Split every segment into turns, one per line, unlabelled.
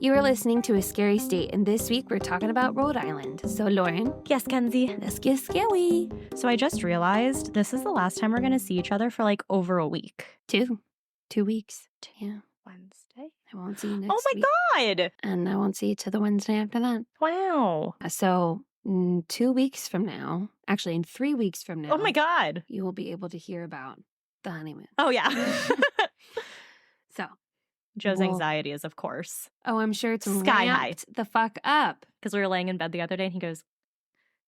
You are listening to A Scary State, and this week we're talking about Rhode Island. So, Lauren.
Yes, Kenzie.
Let's get scary.
So I just realized this is the last time we're going to see each other for like over a week.
2 weeks. Yeah.
Wednesday?
I won't see you next week.
Oh my God!
And I won't see you till the Wednesday after that.
Wow.
So, in 2 weeks from now, actually in 3 weeks from now.
Oh my God.
You will be able to hear about the honeymoon.
Oh yeah.
So.
Joe's anxiety is, of course.
Oh, I'm sure it's
sky high.
ramped the fuck up.
Because we were laying in bed the other day and he goes,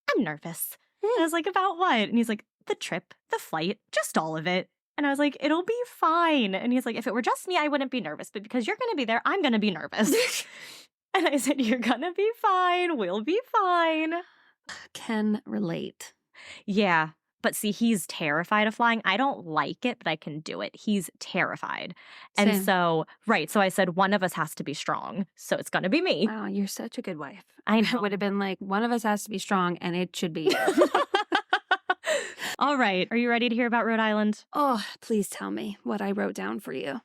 I'm nervous. And I was like, about what? And he's like, the trip, the flight, just all of it. And I was like, it'll be fine. And he's like, if it were just me, I wouldn't be nervous. But because you're going to be there, I'm going to be nervous. And I said, you're going to be fine. We'll be fine.
Can relate.
Yeah. But see, he's terrified of flying. I don't like it, but I can do it. He's terrified.
Same.
And so, right. So I said, one of us has to be strong. So it's going to be me.
Wow, you're such a good wife.
I know.
It would have been like, one of us has to be strong, and it should be you.
All right. Are you ready to hear about Rhode Island?
Oh, please tell me what I wrote down for you.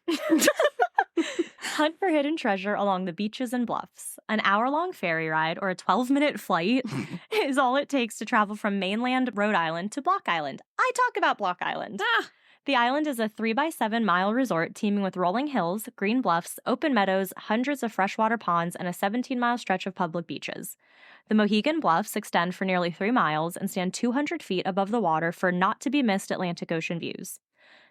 Hunt for hidden treasure along the beaches and bluffs. An hour-long ferry ride or a 12-minute flight is all it takes to travel from mainland Rhode Island to Block Island. I talk about Block Island. The island is a 3-by-7-mile resort teeming with rolling hills, green bluffs, open meadows, hundreds of freshwater ponds, and a 17-mile stretch of public beaches. The Mohegan Bluffs extend for nearly 3 miles and stand 200 feet above the water for not-to-be-missed Atlantic Ocean views.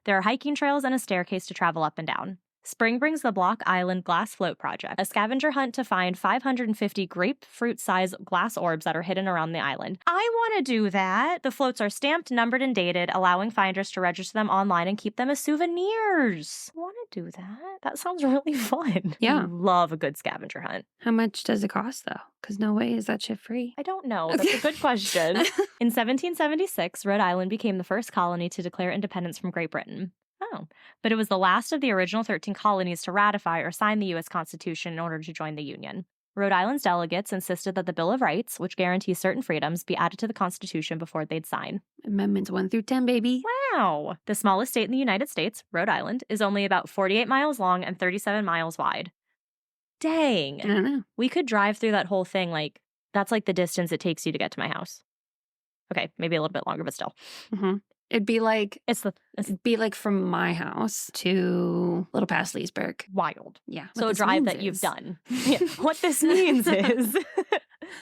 There are hiking trails and a staircase to travel up and down. Spring brings the Block Island Glass Float Project, a scavenger hunt to find 550 grapefruit-sized glass orbs that are hidden around the island. I want to do that. The floats are stamped, numbered, and dated, allowing finders to register them online and keep them as souvenirs. I want to do that. That sounds really fun.
Yeah.
I love a good scavenger hunt.
How much does it cost, though? Because no way is that shit free.
I don't know. That's a good question. In 1776, Rhode Island became the first colony to declare independence from Great Britain. Oh, but it was the last of the original 13 colonies to ratify or sign the U.S. Constitution in order to join the Union. Rhode Island's delegates insisted that the Bill of Rights, which guarantees certain freedoms, be added to the Constitution before they'd sign.
Amendments 1 through 10, baby.
Wow. The smallest state in the United States, Rhode Island, is only about 48 miles long and 37 miles wide. Dang.
I don't know.
We could drive through that whole thing that's like the distance it takes you to get to my house. Okay, maybe a little bit longer, but still.
Mm-hmm. It'd be like
It'd
be like from my house to a little past Leesburg.
Wild.
Yeah.
So a drive that you've done. Yeah. What this means is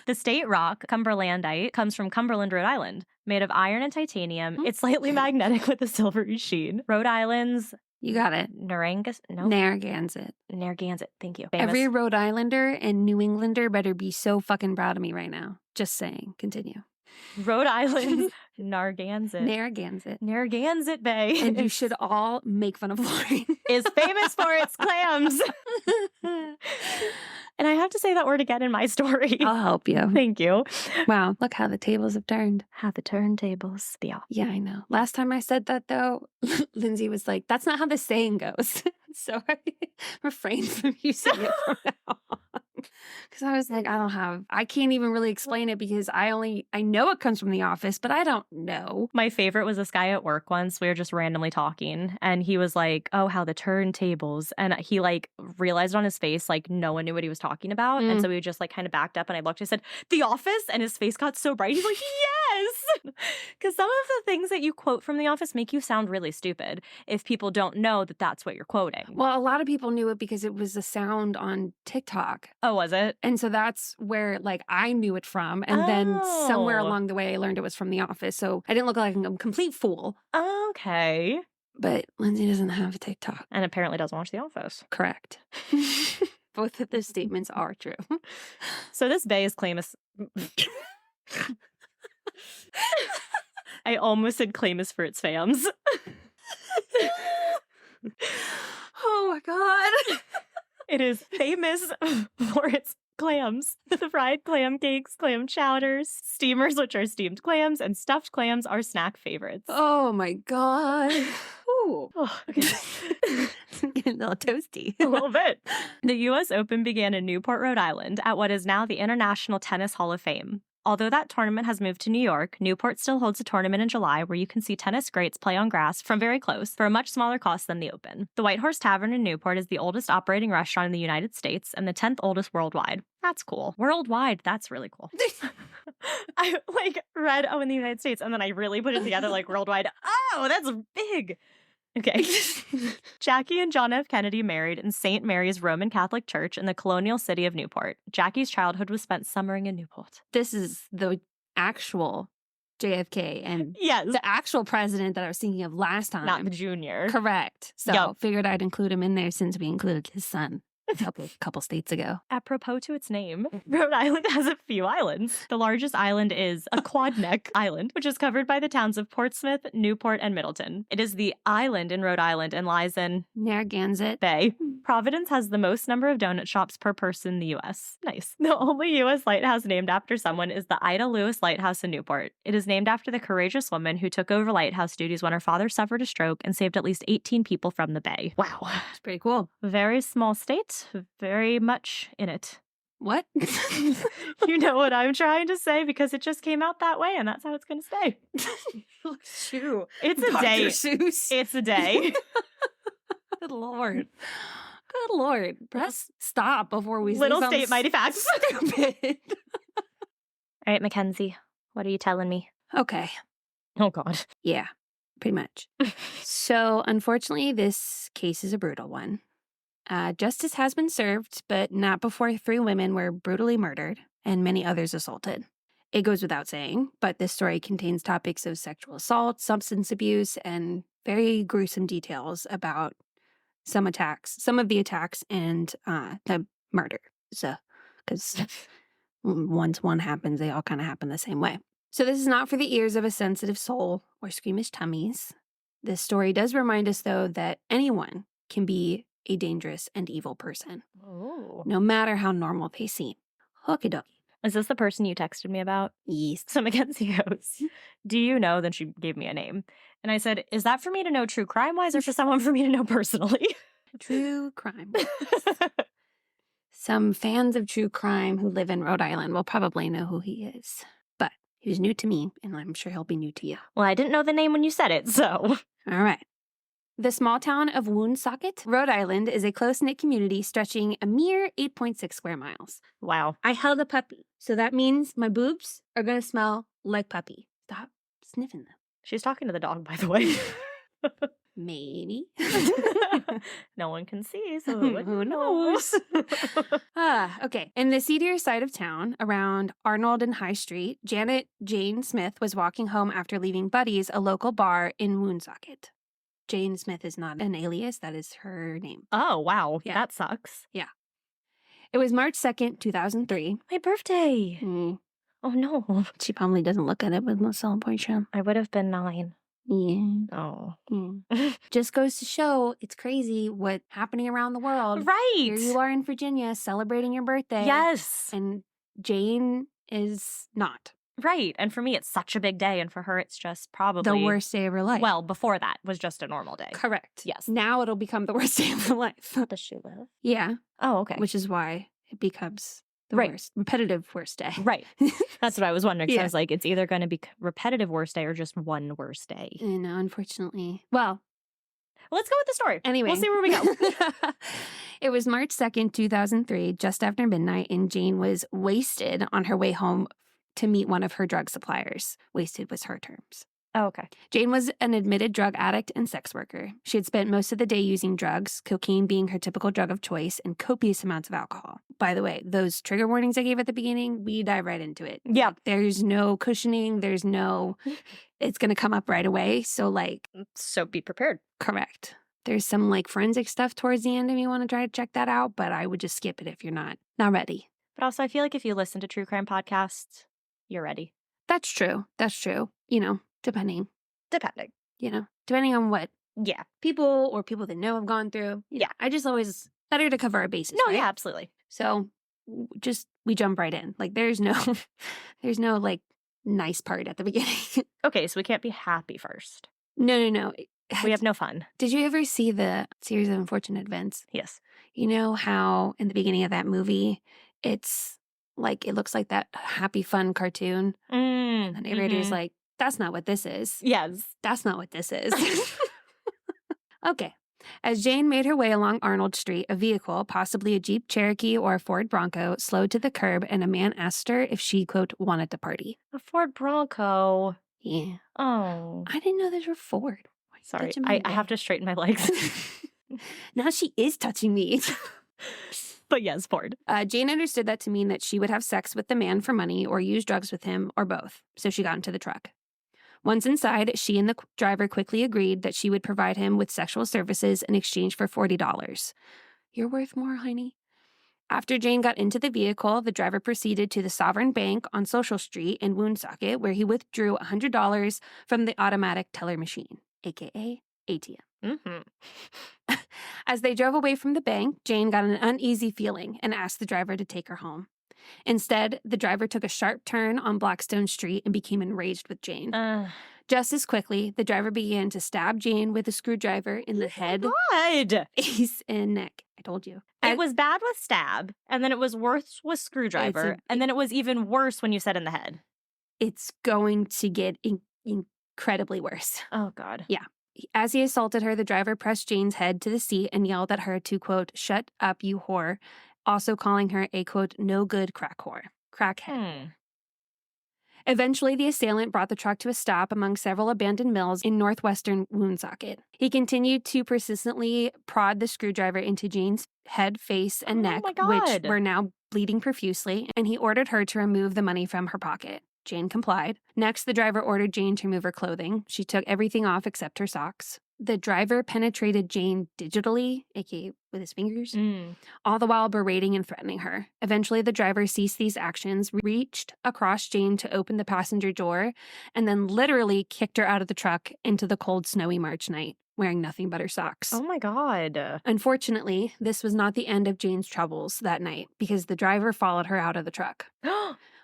the state rock, cumberlandite, comes from Cumberland, Rhode Island, made of iron and titanium. It's slightly magnetic with a silvery sheen. Rhode Island's
You got it. Narragansett.
Narragansett. Thank you.
Famous. Every Rhode Islander and New Englander better be so fucking proud of me right now. Just saying. Continue.
Rhode Island's Narragansett. Narragansett Bay.
And you should all make fun of Lauren.
Is famous for its clams. And I have to say that word again in my story.
I'll help you.
Thank you.
Wow, look how the tables have turned.
How the turntables.
Yeah, I know. Last time I said that, though, Lindsay was like, that's not how the saying goes. So I refrained from using it from now on. Because I was like, I can't even really explain it because I know it comes from The Office, but I don't know.
My favorite was this guy at work once. We were just randomly talking and he was like, oh, how the turntables. And he realized on his face, no one knew what he was talking about. And so we just kind of backed up and I looked, I said, The Office? And his face got so bright. He's like, yes! Because some of the things that you quote from The Office make you sound really stupid if people don't know that that's what you're quoting.
Well, a lot of people knew it because it was a sound on TikTok.
Oh, was it?
And so that's where I knew it from. And then somewhere along the way, I learned it was from The Office. So I didn't look like a complete fool.
Okay.
But Lindsay doesn't have a TikTok.
And apparently doesn't watch The Office.
Correct. Both of those statements are true.
So this bay is famous. I almost said famous for its fams.
Oh my God.
It is famous for its clams. The fried clam cakes, clam chowders, steamers, which are steamed clams, and stuffed clams are snack favorites.
Oh my God. Ooh.
Oh, okay.
It's getting a little toasty.
A little bit. The U.S. Open began in Newport, Rhode Island, at what is now the International Tennis Hall of Fame. Although that tournament has moved to New York, Newport still holds a tournament in July where you can see tennis greats play on grass from very close for a much smaller cost than the Open. The White Horse Tavern in Newport is the oldest operating restaurant in the United States and the 10th oldest worldwide. That's cool. Worldwide, that's really cool. I read, in the United States, and then I really put it together worldwide. Oh, that's big. Okay. Jackie and John F. Kennedy married in St. Mary's Roman Catholic Church in the colonial city of Newport. Jackie's childhood was spent summering in Newport.
This is the actual JFK and
yes,
the actual president that I was thinking of last time.
Not the junior.
Correct. So
Yep.
Figured I'd include him in there since we included his son a couple states ago.
Apropos to its name, Rhode Island has a few islands. The largest island is a quad neck island, which is covered by the towns of Portsmouth, Newport, and Middleton. It is the island in Rhode Island and lies in
Narragansett
Bay. Providence has the most number of donut shops per person in the U.S. Nice. The only U.S. lighthouse named after someone is the Ida Lewis Lighthouse in Newport. It is named after the courageous woman who took over lighthouse duties when her father suffered a stroke and saved at least 18 people from the bay. Wow.
It's pretty cool.
Very small state. Very much in it.
What?
You know what I'm trying to say because it just came out that way and that's how it's going to stay.
True.
It's a
Dr.
day.
Seuss.
It's a day.
Good Lord. Good Lord. Press stop before we
Little
say
state, mighty facts.
stupid.
All right, Mackenzie, what are you telling me?
Okay.
Oh, God.
Yeah, pretty much. So, unfortunately, this case is a brutal one. Justice has been served, but not before 3 women were brutally murdered and many others assaulted. It goes without saying, but this story contains topics of sexual assault, substance abuse, and very gruesome details about some of the attacks and the murder. So, because once one happens, they all kind of happen the same way. So this is not for the ears of a sensitive soul or squeamish tummies. This story does remind us, though, that anyone can be a dangerous and evil person, no matter how normal they seem. Okie dokie.
Is this the person you texted me about?
Yes.
So Mackenzie goes, do you know? Then she gave me a name. And I said, is that for me to know true crime-wise or for someone for me to know personally?
True crime. Some fans of true crime who live in Rhode Island will probably know who he is. But he was new to me, and I'm sure he'll be new to you.
Well, I didn't know the name when you said it, so.
All right. The small town of Woonsocket, Rhode Island, is a close-knit community stretching a mere 8.6 square miles.
Wow.
I held a puppy, so that means my boobs are going to smell like puppy. Stop sniffing them.
She's talking to the dog, by the way.
Maybe.
No one can see, so
who knows? Okay. In the seedier side of town, around Arnold and High Street, Janet Jane Smith was walking home after leaving Buddy's, a local bar in Woonsocket. Jane Smith is not an alias. That is her name.
Oh, wow.
Yeah.
That sucks.
Yeah. It was March 2nd, 2003.
My birthday. Oh, no.
She probably doesn't look at it with no celebration.
I would have been 9.
Yeah.
Oh.
Just goes to show it's crazy what's happening around the world.
Right.
Here you are in Virginia celebrating your birthday.
Yes.
And Jane is not.
Right. And for me, it's such a big day. And for her, it's just probably
The worst day of her life.
Well, before that was just a normal day.
Correct.
Yes.
Now it'll become the worst day of her life.
Does she live?
Yeah.
Oh, okay.
Which is why it becomes the
Right.
worst, repetitive worst day.
Right. That's what I was wondering. 'Cause
Yeah.
I was like, it's either going to be repetitive worst day or just one worst day.
And unfortunately, well,
Let's go with the story.
anyway.
We'll see where we go.
It was March 2nd, 2003, just after midnight, and Jane was wasted on her way home to meet one of her drug suppliers. Wasted was her terms.
Oh, okay.
Jane was an admitted drug addict and sex worker. She had spent most of the day using drugs, cocaine being her typical drug of choice, and copious amounts of alcohol. By the way, those trigger warnings I gave at the beginning, we dive right into it.
Yeah.
There's no cushioning. There's no, it's going to come up right away. So,
So be prepared.
correct. There's some forensic stuff towards the end if you want to try to check that out, but I would just skip it if you're not ready.
But also, I feel like if you listen to true crime podcasts, you're ready.
That's true. That's true. Depending, depending on what
Yeah.
people that know have gone through.
Yeah.
I just always better to cover our bases.
No,
right?
yeah, absolutely.
So we jump right in. There's no nice part at the beginning.
Okay, so we can't be happy first.
No.
We have no fun.
Did you ever see the series of Unfortunate Events?
Yes.
You know how in the beginning of that movie, it's Like, it looks like that happy, fun cartoon. And the narrator's like, that's not what this is.
Yes.
That's not what this is. Okay. As Jane made her way along Arnold Street, a vehicle, possibly a Jeep Cherokee or a Ford Bronco, slowed to the curb and a man asked her if she, quote, wanted to party.
A Ford Bronco.
Yeah.
Oh.
I didn't know those were Ford.
Sorry, I have to straighten my legs.
Now she is touching me.
But yes, Ford.
Jane understood that to mean that she would have sex with the man for money or use drugs with him or both, so she got into the truck. Once inside, she and the driver quickly agreed that she would provide him with sexual services in exchange for $40. You're worth more, honey. After Jane got into the vehicle, the driver proceeded to the Sovereign Bank on Social Street in Woonsocket, where he withdrew $100 from the automatic teller machine, aka ATM. As they drove away from the bank, Jane got an uneasy feeling and asked the driver to take her home. Instead, the driver took a sharp turn on Blackstone Street and became enraged with Jane. Just as quickly, the driver began to stab Jane with a screwdriver in the head, face, and neck. I told you.
It was bad with stab, and then it was worse with screwdriver, and then it was even worse when you said in the head.
It's going to get incredibly worse.
Oh, God.
Yeah. As he assaulted her, the driver pressed Jane's head to the seat and yelled at her to, quote, shut up, you whore, also calling her a, quote, no good crack whore. Crackhead. Eventually, the assailant brought the truck to a stop among several abandoned mills in northwestern Woonsocket. He continued to persistently prod the screwdriver into Jane's head, face, and neck, which were now bleeding profusely, and he ordered her to remove the money from her pocket. Jane complied. Next, the driver ordered Jane to remove her clothing. She took everything off except her socks. The driver penetrated Jane digitally, aka with his fingers, all the while berating and threatening her. Eventually, the driver ceased these actions, reached across Jane to open the passenger door, and then literally kicked her out of the truck into the cold, snowy March night, wearing nothing but her socks.
Oh, my God.
Unfortunately, this was not the end of Jane's troubles that night, because the driver followed her out of the truck.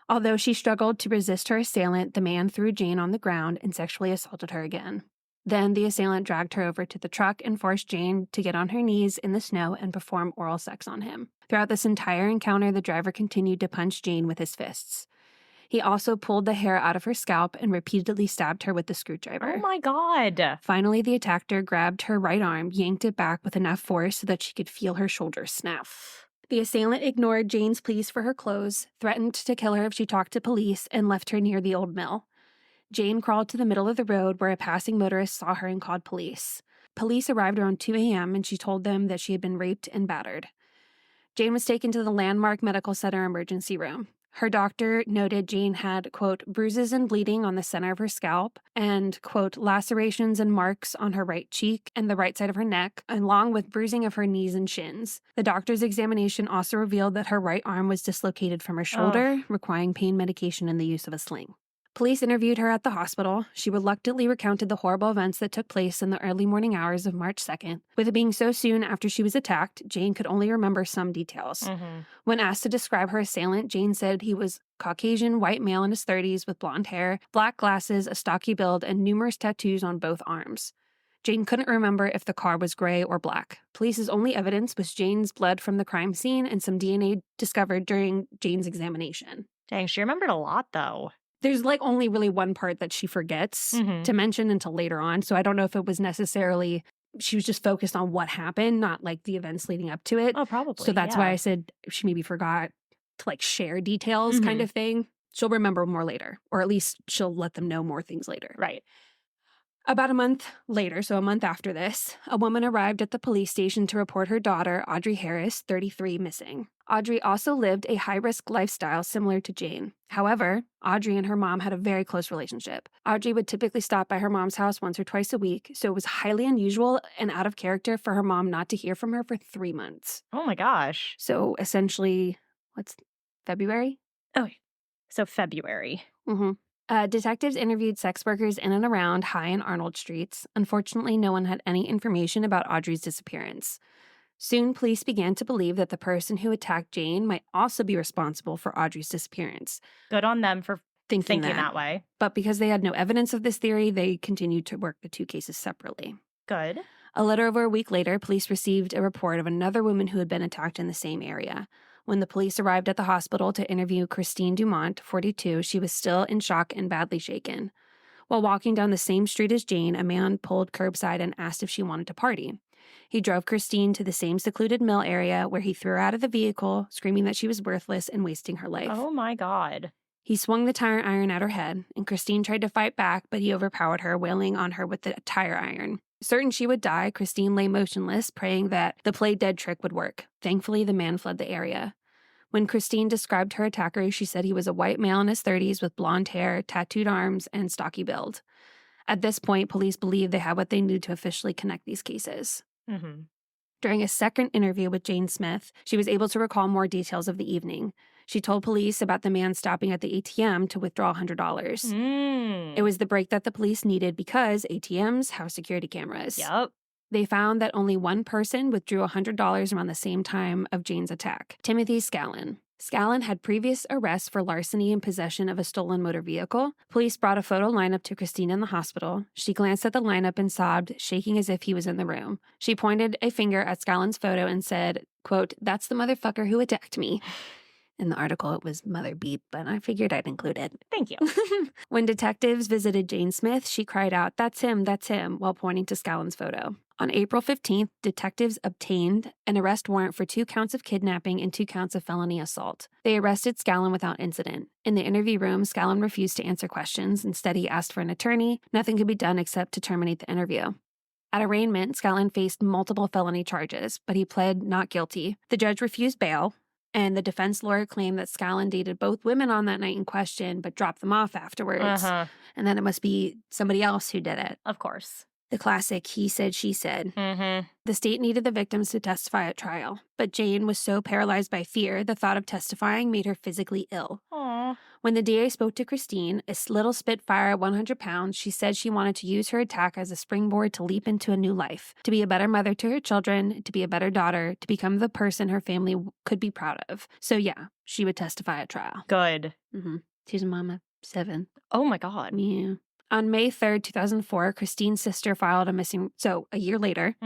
Although she struggled to resist her assailant, the man threw Jane on the ground and sexually assaulted her again. Then the assailant dragged her over to the truck and forced Jane to get on her knees in the snow and perform oral sex on him. Throughout this entire encounter, the driver continued to punch Jane with his fists. He also pulled the hair out of her scalp and repeatedly stabbed her with the screwdriver.
Oh, my God.
Finally, the attacker grabbed her right arm, yanked it back with enough force so that she could feel her shoulders snap. The assailant ignored Jane's pleas for her clothes, threatened to kill her if she talked to police, and left her near the old mill. Jane crawled to the middle of the road where a passing motorist saw her and called police. Police arrived around 2 a.m. and she told them that she had been raped and battered. Jane was taken to the Landmark Medical Center emergency room. Her doctor noted Jane had, quote, bruises and bleeding on the center of her scalp and, quote, lacerations and marks on her right cheek and the right side of her neck, along with bruising of her knees and shins. The doctor's examination also revealed that her right arm was dislocated from her shoulder, requiring pain medication and the use of a sling. Police interviewed her at the hospital. She reluctantly recounted the horrible events that took place in the early morning hours of March 2nd. With it being so soon after she was attacked, Jane could only remember some details. When asked to describe her assailant, Jane said he was Caucasian, white male in his 30s with blonde hair, black glasses, a stocky build, and numerous tattoos on both arms. Jane couldn't remember if the car was gray or black. Police's only evidence was Jane's blood from the crime scene and some DNA discovered during Jane's examination.
Dang, she remembered a lot, though.
There's like only really one part that she forgets to mention until later on. So I don't know if it was necessarily, she was just focused on what happened, not like the events leading up to it.
Oh, probably.
So that's why I said she maybe forgot to like share details kind of thing. She'll remember more later, or at least she'll let them know more things later.
Right.
About a month later, so a month after this, a woman arrived at the police station to report her daughter, Audrey Harris, 33, missing. Audrey also lived a high-risk lifestyle similar to Jane. However, Audrey and her mom had a very close relationship. Audrey would typically stop by her mom's house once or twice a week, so it was highly unusual and out of character for her mom not to hear from her for 3 months.
Oh my gosh.
So essentially, what's February?
Oh, so February.
Detectives interviewed sex workers in and around High and Arnold Streets. Unfortunately, no one had any information about Audrey's disappearance. Soon, police began to believe that the person who attacked Jane might also be responsible for Audrey's disappearance.
Good on them for thinking that way.
But because they had no evidence of this theory, they continued to work the two cases separately.
Good.
A little over a week later, police received a report of another woman who had been attacked in the same area. When the police arrived at the hospital to interview Christine Dumont, 42, she was still in shock and badly shaken. While walking down the same street as Jane, a man pulled curbside and asked if she wanted to party. He drove Christine to the same secluded mill area where he threw her out of the vehicle, screaming that she was worthless and wasting her life.
Oh my God.
He swung the tire iron at her head, and Christine tried to fight back, but he overpowered her, wailing on her with the tire iron. Certain she would die, Christine lay motionless, praying that the play dead trick would work. Thankfully, the man fled the area. When Christine described her attacker, she said he was a white male in his 30s with blonde hair, tattooed arms, and stocky build. At this point, police believed they had what they needed to officially connect these cases.
Mm-hmm.
During a second interview with Jane Smith, she was able to recall more details of the evening. She told police about the man stopping at the ATM to withdraw $100. It was the break that the police needed because ATMs have security cameras.
Yep.
They found that only one person withdrew $100 around the same time of Jane's attack, Timothy Scallon. Scallon had previous arrests for larceny and possession of a stolen motor vehicle. Police brought a photo lineup to Christine in the hospital. She glanced at the lineup and sobbed, shaking as if he was in the room. She pointed a finger at Scallon's photo and said, quote, "That's the motherfucker who attacked me." In the article, it was Mother Beep, but I figured I'd include it.
Thank you.
When detectives visited Jane Smith, she cried out, that's him," while pointing to Scallon's photo. On April 15th, detectives obtained an arrest warrant for 2 counts of kidnapping and 2 counts of felony assault. They arrested Scallon without incident. In the interview room, Scallon refused to answer questions. Instead, he asked for an attorney. Nothing could be done except to terminate the interview. At arraignment, Scallon faced multiple felony charges, but he pled not guilty. The judge refused bail, and the defense lawyer claimed that Scallon dated both women on that night in question, but dropped them off afterwards. And then it must be somebody else who did it.
Of course.
The classic he said, she said.
Mm-hmm.
The state needed the victims to testify at trial, but Jane was so paralyzed by fear, the thought of testifying made her physically ill.
Aww.
When the DA spoke to Christine, a little Spitfire at 100 pounds, she said she wanted to use her attack as a springboard to leap into a new life, to be a better mother to her children, to be a better daughter, to become the person her family could be proud of. So yeah, she would testify at trial.
Good.
Mm-hmm. She's a mama, 7.
Oh my God.
Yeah. On May 3rd, 2004, Christine's sister filed a year later,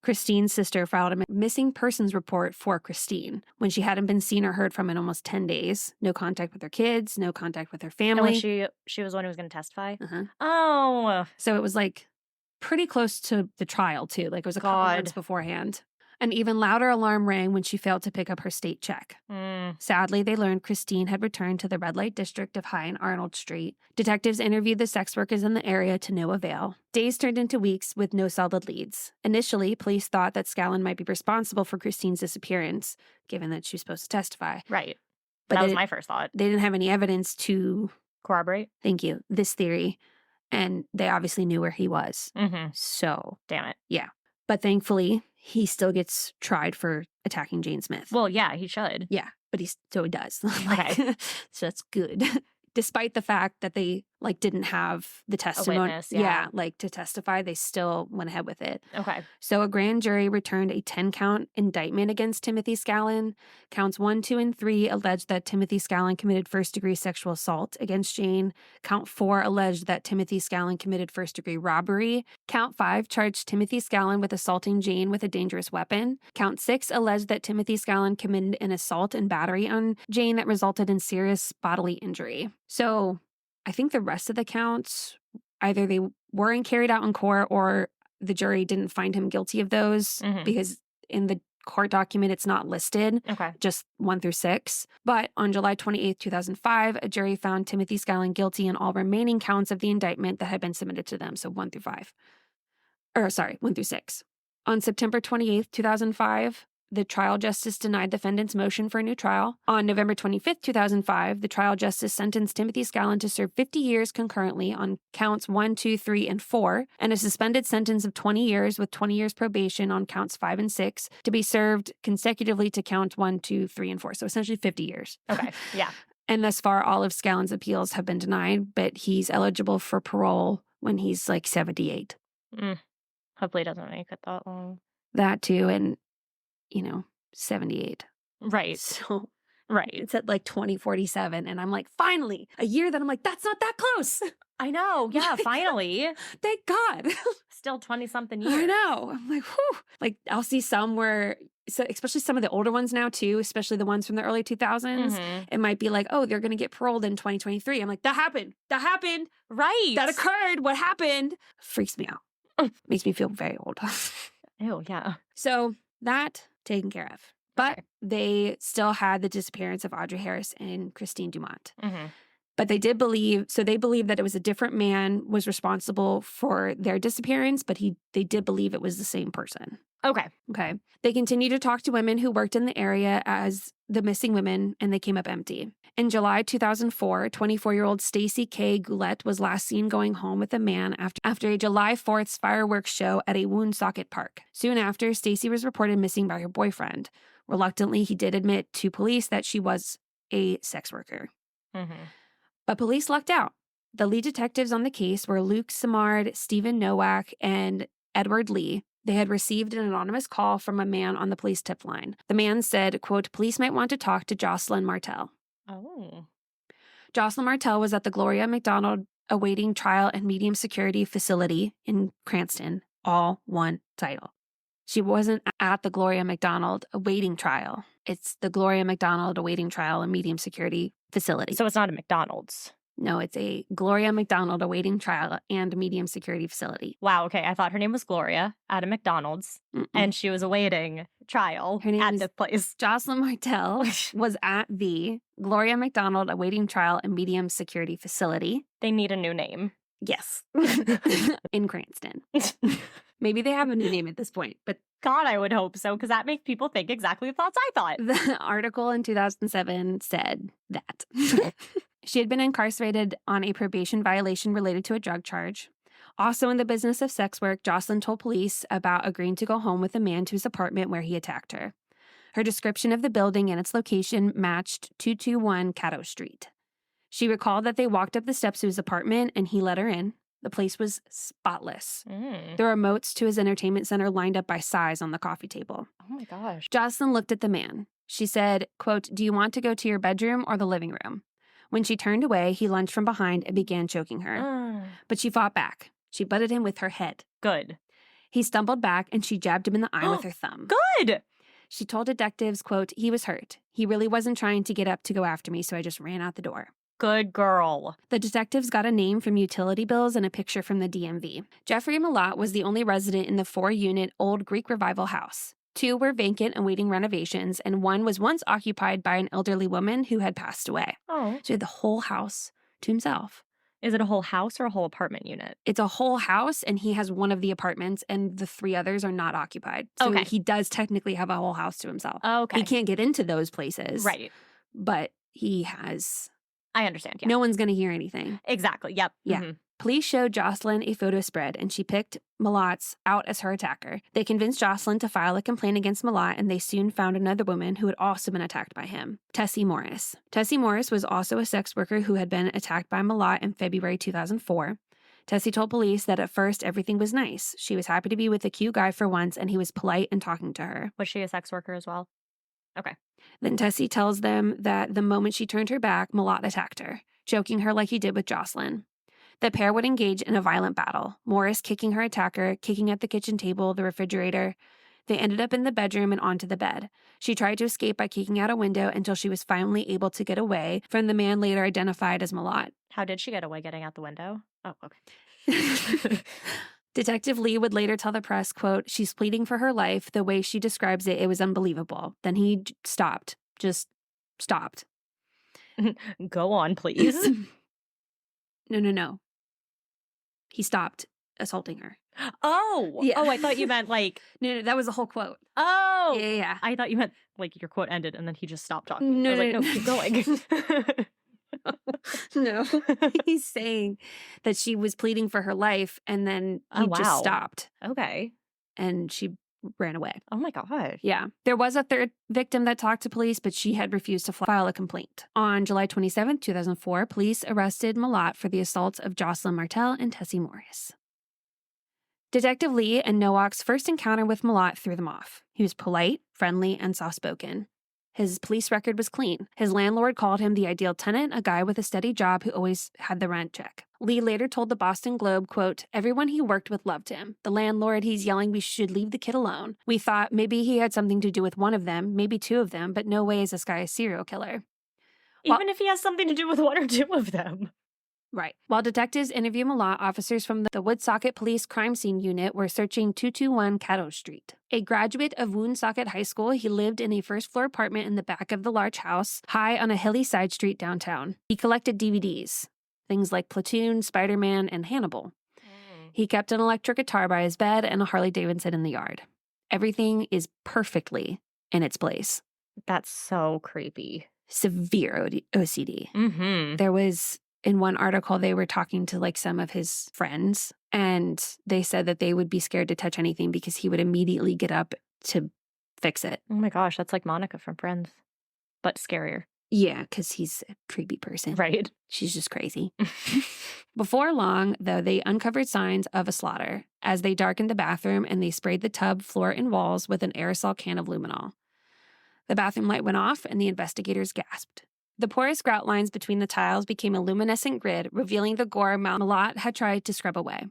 Christine's sister filed a missing persons report for Christine when she hadn't been seen or heard from in almost 10 days. No contact with her kids, no contact with her family.
And she was the one who was going to testify?
Uh-huh.
Oh.
So it was like pretty close to the trial too. Like it was a couple months beforehand. An even louder alarm rang when she failed to pick up her state check. Sadly, they learned Christine had returned to the red light district of High and Arnold Street. Detectives interviewed the sex workers in the area to no avail. Days turned into weeks with no solid leads. Initially, police thought that Scallon might be responsible for Christine's disappearance, given that she was supposed to testify.
Right.
But
that was my first thought.
They didn't have any evidence to
corroborate.
Thank you. This theory. And they obviously knew where he was.
Mm-hmm.
So.
Damn it.
Yeah. But thankfully, he still gets tried for attacking Jane Smith.
Well, yeah, he should.
Yeah, but he does.
Okay.
So that's good. Despite the fact that they didn't have the testimony,
witness, yeah.
To testify, they still went ahead with it.
Okay.
So a grand jury returned a 10-count indictment against Timothy Scallon. Counts 1, 2, and 3 alleged that Timothy Scallon committed first-degree sexual assault against Jane. Count 4 alleged that Timothy Scallon committed first-degree robbery. Count 5 charged Timothy Scallon with assaulting Jane with a dangerous weapon. Count 6 alleged that Timothy Scallon committed an assault and battery on Jane that resulted in serious bodily injury. So I think the rest of the counts, either they weren't carried out in court or the jury didn't find him guilty of those because in the court document, it's not listed. Okay. Just 1 through 6. But on July 28th, 2005, a jury found Timothy Scallon guilty in all remaining counts of the indictment that had been submitted to them. So 1 through 6. On September 28th, 2005, the trial justice denied defendant's motion for a new trial. On November 25th, 2005, the trial justice sentenced Timothy Scallon to serve 50 years concurrently on counts 1, 2, 3, and 4, and a suspended sentence of 20 years with 20 years probation on counts 5 and 6 to be served consecutively to count 1, 2, 3, and 4. So essentially 50 years.
Okay, yeah.
And thus far, all of Scallon's appeals have been denied, but he's eligible for parole when he's 78.
Hopefully it doesn't make it that long.
That too, and 78.
Right.
So,
right.
It's at 2047. And I'm finally, a year that I'm that's not that close.
I know. Yeah, finally.
Thank God.
Still 20-something years.
I know. I'm whew. I'll see some where so especially some of the older ones now too, especially the ones from the early 2000s, it might be like, oh, they're going to get paroled in 2023. I'm like, that happened.
Right.
That occurred. What happened? Freaks me out. Makes me feel very old.
Ew, yeah.
So that taken care of. But they still had the disappearance of Audrey Harris and Christine Dumont. But they believed that it was a different man was responsible for their disappearance, but they did believe it was the same person.
Okay.
They continued to talk to women who worked in the area as the missing women, and they came up empty. In July 2004, 24-year-old Stacy K. Goulet was last seen going home with a man after a July 4th fireworks show at a Woonsocket Park. Soon after, Stacy was reported missing by her boyfriend. Reluctantly, he did admit to police that she was a sex worker. But police lucked out. The lead detectives on the case were Luke Simard, Stephen Nowak, and Edward Lee. They had received an anonymous call from a man on the police tip line. The man said, quote, police might want to talk to Jocelyn Martel.
Oh.
Jocelyn Martel was at the Gloria McDonald awaiting trial and medium security facility in Cranston, all one title. She wasn't at the Gloria McDonald awaiting trial. It's the Gloria McDonald awaiting trial and medium security facility.
So it's not a McDonald's.
No, it's a Gloria McDonald awaiting trial and medium security facility.
Wow, okay. I thought her name was Gloria at a McDonald's, and she was awaiting trial at this place.
Jocelyn Martel was at the Gloria McDonald awaiting trial and medium security facility.
They need a new name.
Yes. In Cranston. Maybe they have a new name at this point, but
God, I would hope so, because that makes people think exactly the thoughts I thought.
The article in 2007 said that. She had been incarcerated on a probation violation related to a drug charge. Also in the business of sex work, Jocelyn told police about agreeing to go home with a man to his apartment where he attacked her. Her description of the building and its location matched 221 Caddo Street. She recalled that they walked up the steps to his apartment and he let her in. The place was spotless. The remotes to his entertainment center lined up by size on the coffee table.
Oh my gosh.
Jocelyn looked at the man. She said, quote, do you want to go to your bedroom or the living room? When she turned away, he lunged from behind and began choking her. But she fought back. She butted him with her head.
Good.
He stumbled back and she jabbed him in the eye with her thumb.
Good!
She told detectives, quote, he was hurt. He really wasn't trying to get up to go after me, so I just ran out the door.
Good girl.
The detectives got a name from utility bills and a picture from the DMV. Jeffery Mailhot was the only resident in the 4-unit old Greek Revival house. 2 were vacant and awaiting renovations, and 1 was once occupied by an elderly woman who had passed away.
Oh.
So he had the whole house to himself.
Is it a whole house or a whole apartment unit?
It's a whole house, and he has one of the apartments, and the 3 others are not occupied. So he does technically have a whole house to himself.
Okay.
He can't get into those places.
Right.
But he has...
I understand, yeah.
No one's going to hear anything.
Exactly, yep.
Yeah. Police showed Jocelyn a photo spread, and she picked Mailhot's out as her attacker. They convinced Jocelyn to file a complaint against Mailhot, and they soon found another woman who had also been attacked by him, Tessie Morris. Tessie Morris was also a sex worker who had been attacked by Mailhot in February 2004. Tessie told police that at first everything was nice. She was happy to be with a cute guy for once, and he was polite and talking to her.
Was she a sex worker as well? Okay.
Then Tessie tells them that the moment she turned her back, Mailhot attacked her, choking her like he did with Jocelyn. The pair would engage in a violent battle, Morris kicking her attacker, kicking at the kitchen table, the refrigerator. They ended up in the bedroom and onto the bed. She tried to escape by kicking out a window until she was finally able to get away from the man later identified as Mailhot.
How did she get away getting out the window? Oh, okay.
Detective Lee would later tell the press, quote, she's pleading for her life. The way she describes it, it was unbelievable. Then he stopped. Just stopped.
Go on, please.
No. He stopped assaulting her.
Oh. Yeah. Oh, I thought you meant like...
No, that was the whole quote.
Oh.
Yeah.
I thought you meant like your quote ended and then he just stopped talking. I was like, no, keep going.
No. He's saying that she was pleading for her life and then he just stopped.
Okay.
And she ran away.
Oh my gosh.
Yeah. There was a third victim that talked to police, but she had refused to file a complaint. On July 27, 2004, police arrested Mailhot for the assaults of Jocelyn Martel and Tessie Morris. Detective Lee and Nowak's first encounter with Mailhot threw them off. He was polite, friendly, and soft-spoken. His police record was clean. His landlord called him the ideal tenant, a guy with a steady job who always had the rent check. Lee later told the Boston Globe, quote, "Everyone he worked with loved him. The landlord, he's yelling we should leave the kid alone. We thought maybe he had something to do with one of them, maybe two of them, but no way is this guy a serial killer."
Even if he has something to do with one or two of them.
Right. While detectives interview Mailhot, officers from the Woonsocket Police Crime Scene Unit were searching 221 Caddo Street. A graduate of Woonsocket High School, he lived in a first-floor apartment in the back of the large house, high on a hilly side street downtown. He collected DVDs, things like Platoon, Spider-Man, and Hannibal. He kept an electric guitar by his bed and a Harley-Davidson in the yard. Everything is perfectly in its place.
That's so creepy.
Severe OCD.
Mm-hmm.
There was... In one article, they were talking to like some of his friends, and they said that they would be scared to touch anything because he would immediately get up to fix it.
Oh my gosh, that's like Monica from Friends, but scarier.
Yeah, because he's a creepy person.
Right.
She's just crazy. Before long, though, they uncovered signs of a slaughter as they darkened the bathroom and they sprayed the tub, floor, and walls with an aerosol can of luminol. The bathroom light went off and the investigators gasped. The porous grout lines between the tiles became a luminescent grid, revealing the gore Mailhot had tried to scrub away.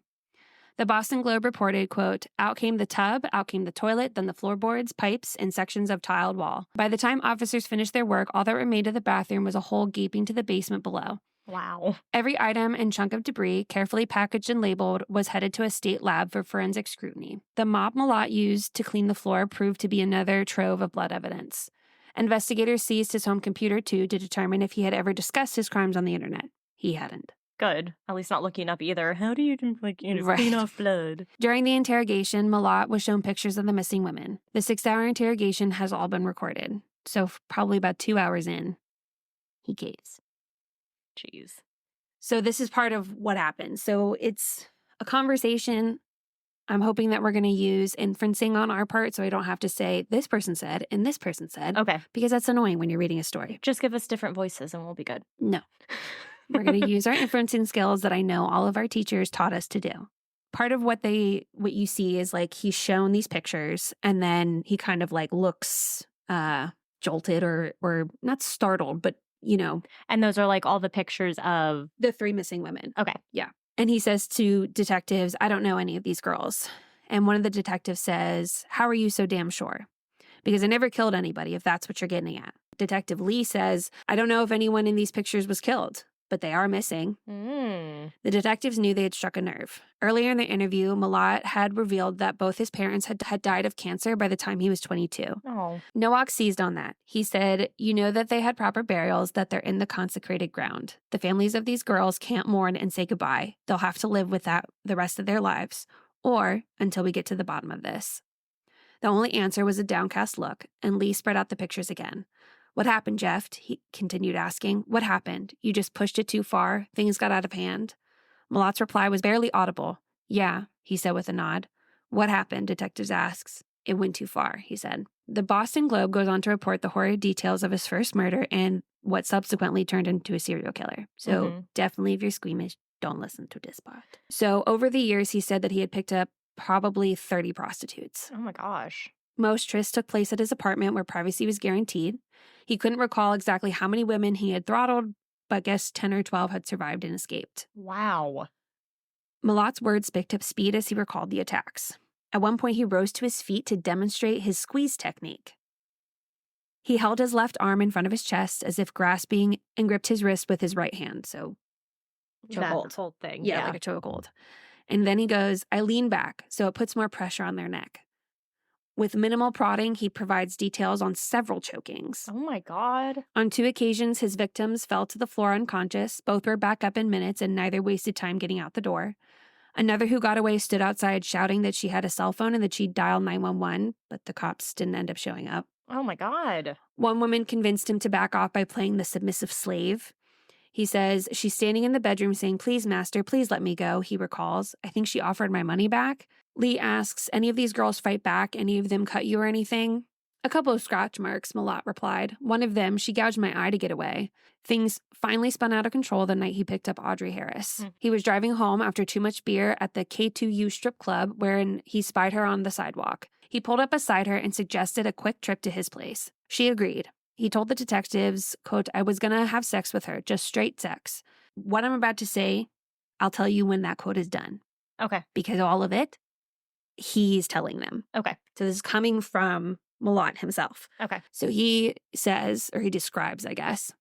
The Boston Globe reported, quote, "Out came the tub, out came the toilet, then the floorboards, pipes, and sections of tiled wall. By the time officers finished their work, all that remained of the bathroom was a hole gaping to the basement below."
Wow.
Every item and chunk of debris, carefully packaged and labeled, was headed to a state lab for forensic scrutiny. The mop Mailhot used to clean the floor proved to be another trove of blood evidence. Investigators seized his home computer, too, to determine if he had ever discussed his crimes on the internet. He hadn't.
Good. At least not looking up either. How do you, clean off blood?
During the interrogation, Mailhot was shown pictures of the missing women. The 6-hour interrogation has all been recorded. So probably about 2 hours in, he caves.
Jeez.
So this is part of what happened. So it's a conversation. I'm hoping that we're going to use inferencing on our part so I don't have to say this person said and this person said.
Okay.
Because that's annoying when you're reading a story.
Just give us different voices and we'll be good.
No. We're going to use our inferencing skills that I know all of our teachers taught us to do. Part of what you see is like he's shown these pictures and then he kind of like looks jolted or not startled, but you know.
And those are like all the pictures of
the 3 missing women.
Okay.
Yeah. And he says to detectives, "I don't know any of these girls." And one of the detectives says, "How are you so damn sure?" Because I never killed anybody, if that's what you're getting at. Detective Lee says, "I don't know if anyone in these pictures was killed, but they are missing." The detectives knew they had struck a nerve. Earlier in the interview, Mailhot had revealed that both his parents had died of cancer by the time he was 22.
Oh.
Nowak seized on that. He said, "You know that they had proper burials, that they're in the consecrated ground. The families of these girls can't mourn and say goodbye. They'll have to live with that the rest of their lives, or until we get to the bottom of this." The only answer was a downcast look, and Lee spread out the pictures again. "What happened, Jeff?" he continued asking. "What happened? You just pushed it too far? Things got out of hand?" Mailhot's reply was barely audible. "Yeah," he said with a nod. "What happened?" detectives asked. "It went too far," he said. The Boston Globe goes on to report the horrid details of his first murder and what subsequently turned into a serial killer. So definitely, if you're squeamish, don't listen to this part. So over the years, he said that he had picked up probably 30 prostitutes.
Oh my gosh.
Most trysts took place at his apartment where privacy was guaranteed. He couldn't recall exactly how many women he had throttled, but guessed 10 or 12 had survived and escaped.
Wow.
Mailhot's words picked up speed as he recalled the attacks. At one point, he rose to his feet to demonstrate his squeeze technique. He held his left arm in front of his chest as if grasping and gripped his wrist with his right hand. So, chokehold.
That whole thing.
Yeah, like a chokehold. And then he goes, "I lean back, so it puts more pressure on their neck." With minimal prodding, he provides details on several chokings.
Oh my God.
On 2 occasions, his victims fell to the floor unconscious. Both were back up in minutes, and neither wasted time getting out the door. Another who got away stood outside shouting that she had a cell phone and that she'd dial 911, but the cops didn't end up showing up.
Oh my God.
One woman convinced him to back off by playing the submissive slave. He says, "She's standing in the bedroom saying, 'Please, master, please let me go,' he recalls. 'I think she offered my money back.'" Lee asks, "Any of these girls fight back? Any of them cut you or anything?" "A couple of scratch marks," Mailhot replied. "One of them, she gouged my eye to get away." Things finally spun out of control the night he picked up Audrey Harris. He was driving home after too much beer at the K2U strip club wherein he spied her on the sidewalk. He pulled up beside her and suggested a quick trip to his place. She agreed. He told the detectives, quote, I was going to have sex with her, just straight sex. What I'm about to say, I'll tell you when that quote is done.
Okay.
Because all of it, he's telling them.
Okay.
So this is coming from Mailhot himself.
Okay.
So he says, or he describes, I guess,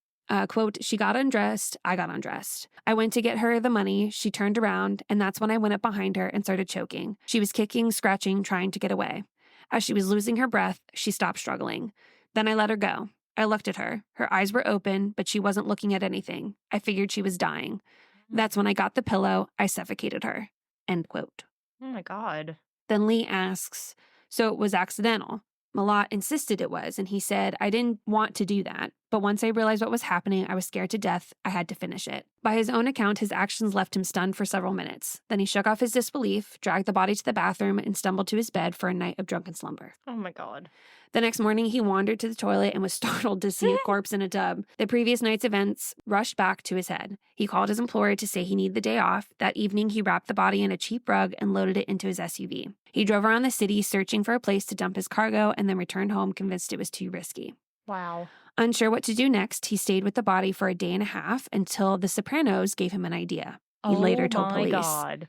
quote, she got undressed, I got undressed. I went to get her the money, she turned around, and that's when I went up behind her and started choking. She was kicking, scratching, trying to get away. As she was losing her breath, she stopped struggling. Then I let her go. I looked at her. Her eyes were open, but she wasn't looking at anything. I figured she was dying. That's when I got the pillow. I suffocated her. End quote.
Oh my God.
Then Lee asks, so it was accidental? Mailhot insisted it was, and he said, I didn't want to do that. But once I realized what was happening, I was scared to death. I had to finish it. By his own account, his actions left him stunned for several minutes. Then he shook off his disbelief, dragged the body to the bathroom, and stumbled to his bed for a night of drunken slumber.
Oh my God.
The next morning, he wandered to the toilet and was startled to see a corpse in a tub. The previous night's events rushed back to his head. He called his employer to say he needed the day off. That evening, he wrapped the body in a cheap rug and loaded it into his SUV. He drove around the city searching for a place to dump his cargo and then returned home convinced it was too risky.
Wow.
Unsure what to do next, he stayed with the body for a day and a half until The Sopranos gave him an idea. He later told police.
Oh my God.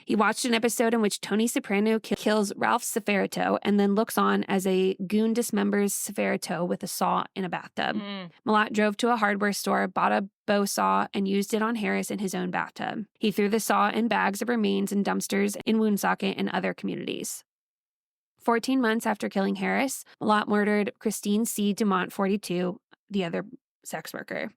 He watched an episode in which Tony Soprano kills Ralph Cifaretto and then looks on as a goon dismembers Cifaretto with a saw in a bathtub. Mailhot drove to a hardware store, bought a bow saw, and used it on Harris in his own bathtub. He threw the saw in bags of remains in dumpsters in Woonsocket and other communities. 14 months after killing Harris, Mailhot murdered Christine C. Dumont, 42, the other sex worker.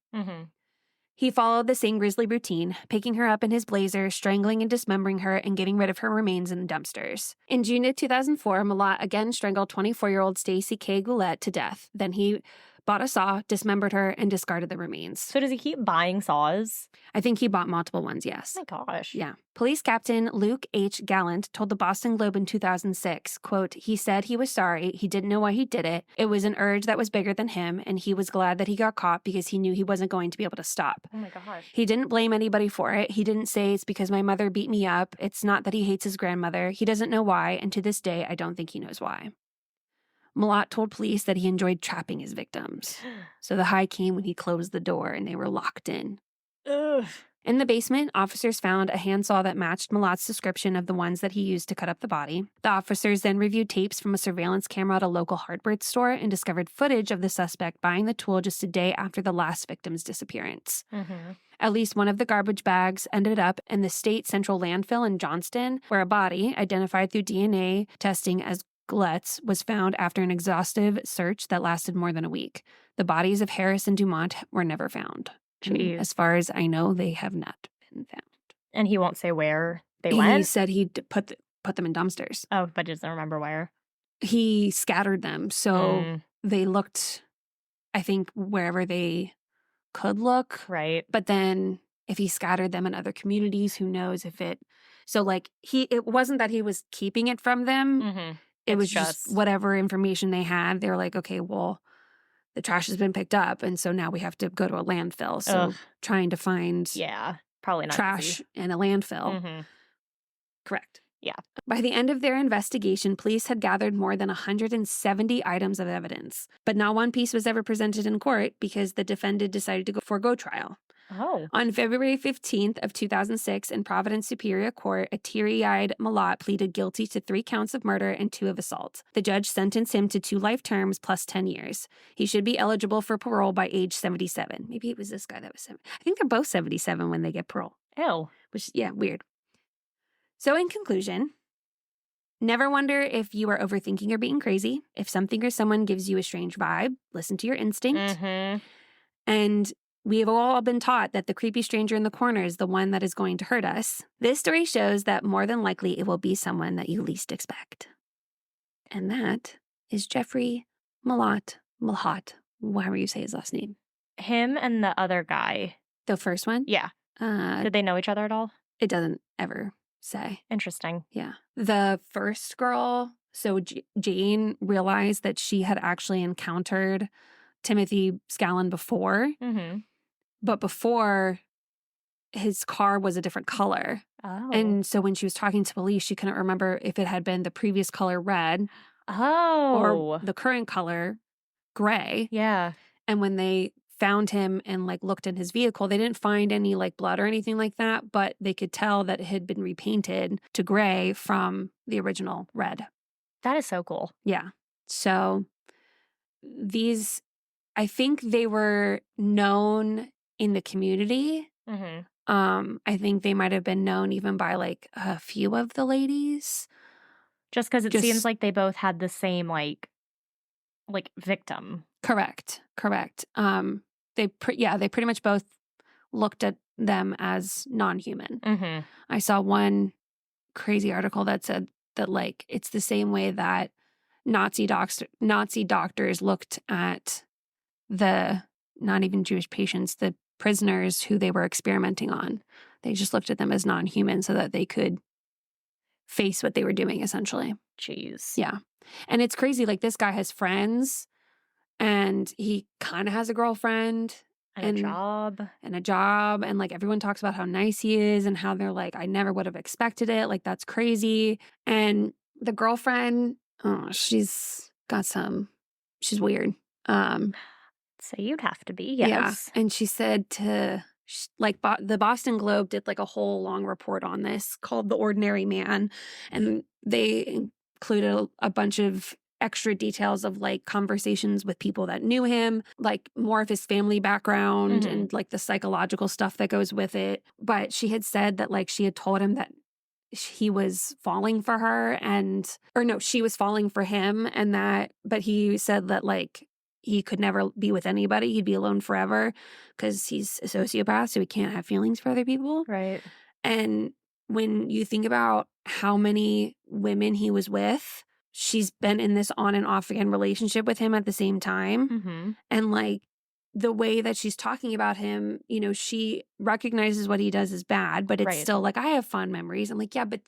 He followed the same grisly routine, picking her up in his blazer, strangling and dismembering her, and getting rid of her remains in dumpsters. In June of 2004, Mailhot again strangled 24-year-old Stacy K. Goulet to death. Then he bought a saw, dismembered her, and discarded the remains.
So does he keep buying saws?
I think he bought multiple ones, yes.
Oh my gosh.
Yeah. Police Captain Luke H. Gallant told the Boston Globe in 2006, quote, he said he was sorry. He didn't know why he did it. It was an urge that was bigger than him, and he was glad that he got caught because he knew he wasn't going to be able to stop.
Oh my gosh.
He didn't blame anybody for it. He didn't say it's because my mother beat me up. It's not that he hates his grandmother. He doesn't know why, and to this day, I don't think he knows why. Mailhot told police that he enjoyed trapping his victims. So the high came when he closed the door and they were locked in.
Ugh.
In the basement, officers found a handsaw that matched Mailhot's description of the ones that he used to cut up the body. The officers then reviewed tapes from a surveillance camera at a local hardware store and discovered footage of the suspect buying the tool just a day after the last victim's disappearance. At least one of the garbage bags ended up in the state central landfill in Johnston, where a body, identified through DNA testing as Goulet's, was found after an exhaustive search that lasted more than a week. The bodies of Harris and Dumont were never found.
Jeez.
As far as I know, they have not been found.
And he won't say where they went?
He said he'd put them in dumpsters.
Oh, but doesn't remember where.
He scattered them. So they looked, I think, wherever they could look.
Right.
But then if he scattered them in other communities, who knows if it... So, like, it wasn't that he was keeping it from them. It was just whatever information they had. They were like, okay, well, the trash has been picked up, and so now we have to go to a landfill. So trying to find
probably not
trash
easy.
in a landfill. Correct.
Yeah.
By the end of their investigation, police had gathered more than 170 items of evidence, but not one piece was ever presented in court because the defendant decided to forego trial.
Oh.
On February 15th of 2006 in Providence Superior Court, a teary-eyed Mailhot pleaded guilty to 3 counts of murder and 2 of assault. The judge sentenced him to 2 life terms plus 10 years. He should be eligible for parole by age 77. Maybe it was this guy that was 7. I think they're both 77 when they get parole.
Ew.
Which, yeah, weird. So in conclusion, never wonder if you are overthinking or being crazy. If something or someone gives you a strange vibe, listen to your instinct. And we've all been taught that the creepy stranger in the corner is the one that is going to hurt us. This story shows that more than likely it will be someone that you least expect. And that is Jeffery Mailhot, however you say his last name.
Him and the other guy.
The first one?
Yeah. Did they know each other at all?
It doesn't ever say.
Interesting.
Yeah. The first girl, so Jane realized that she had actually encountered Timothy Scallon before. But before, his car was a different color.
Oh.
And so when she was talking to police, she couldn't remember if it had been the previous color red
or
the current color gray.
Yeah.
And when they found him and like looked in his vehicle, they didn't find any like blood or anything like that, but they could tell that it had been repainted to gray from the original red.
That is so cool.
Yeah. So these, I think they were known in the community. I think they might have been known even by like a few of the ladies.
Just because it seems like they both had the same like victim.
Correct. They pretty much both looked at them as non-human. I saw one crazy article that said that like it's the same way that Nazi doctors looked at the not even Jewish patients, the prisoners who they were experimenting on. They just looked at them as non-human so that they could face what they were doing, essentially.
Jeez.
Yeah. And it's crazy. Like, this guy has friends and he kind of has a girlfriend.
And a job.
And a job. And like, everyone talks about how nice he is and how they're like, I never would have expected it. Like, that's crazy. And the girlfriend, she's weird.
So you'd have to be, yes.
Yeah. And she said the Boston Globe did like a whole long report on this called The Ordinary Man. And they included a bunch of extra details of like conversations with people that knew him, like more of his family background and like the psychological stuff that goes with it. But she had said that like she had told him that he was falling for her she was falling for him but he said that like he could never be with anybody. He'd be alone forever because he's a sociopath, so he can't have feelings for other people.
Right.
And when you think about how many women he was with, she's been in this on and off again relationship with him at the same time. And like the way that she's talking about him, you know, she recognizes what he does is bad, but it's still like, I have fond memories. I'm like, yeah, but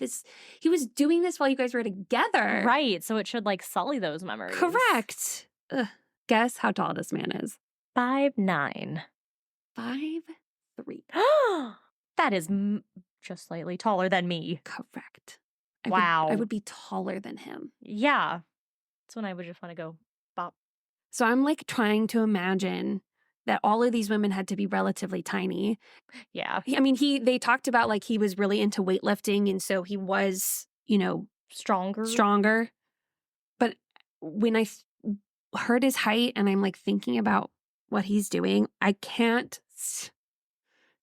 he was doing this while you guys were together.
Right. So it should like sully those memories.
Correct. Ugh. Guess how tall this man is?
5'9".
5'3".
That is just slightly taller than me.
Correct.
Wow.
I would be taller than him.
Yeah. That's when I would just want to go bop.
So I'm like trying to imagine that all of these women had to be relatively tiny.
Yeah.
I mean, they talked about like he was really into weightlifting. And so he was, you know, stronger. But when I heard his height and I'm like thinking about what he's doing, I can't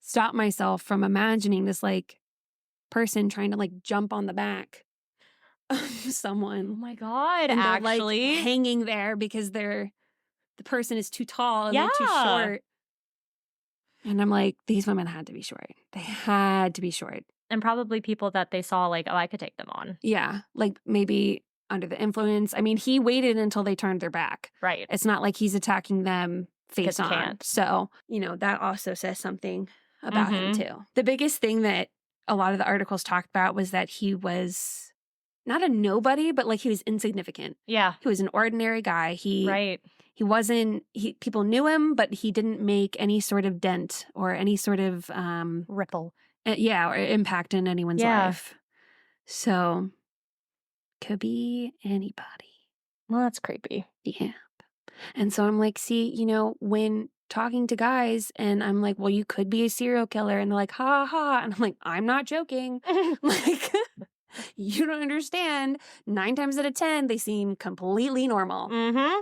stop myself from imagining this like person trying to like jump on the back of someone.
Oh my God,
and
actually.
They're, like, hanging there because the person is too tall and they're too short. And I'm like, these women had to be short. They had to be short.
And probably people that they saw like, oh, I could take them on.
Yeah. Like maybe under the influence. I mean, he waited until they turned their back.
Right.
It's not like he's attacking them face on.
Can't.
So, you know, that also says something about him too. The biggest thing that a lot of the articles talked about was that he was not a nobody, but like he was insignificant.
Yeah.
He was an ordinary guy. He wasn't, people knew him, but he didn't make any sort of dent or any sort of
ripple.
Or impact in anyone's life. So could be anybody.
Well, that's creepy.
Yeah. And so I'm like, see, you know, when talking to guys and I'm like, well, you could be a serial killer. And they're like, ha ha. And I'm like, I'm not joking. Like, you don't understand. 9 times out of 10, they seem completely normal.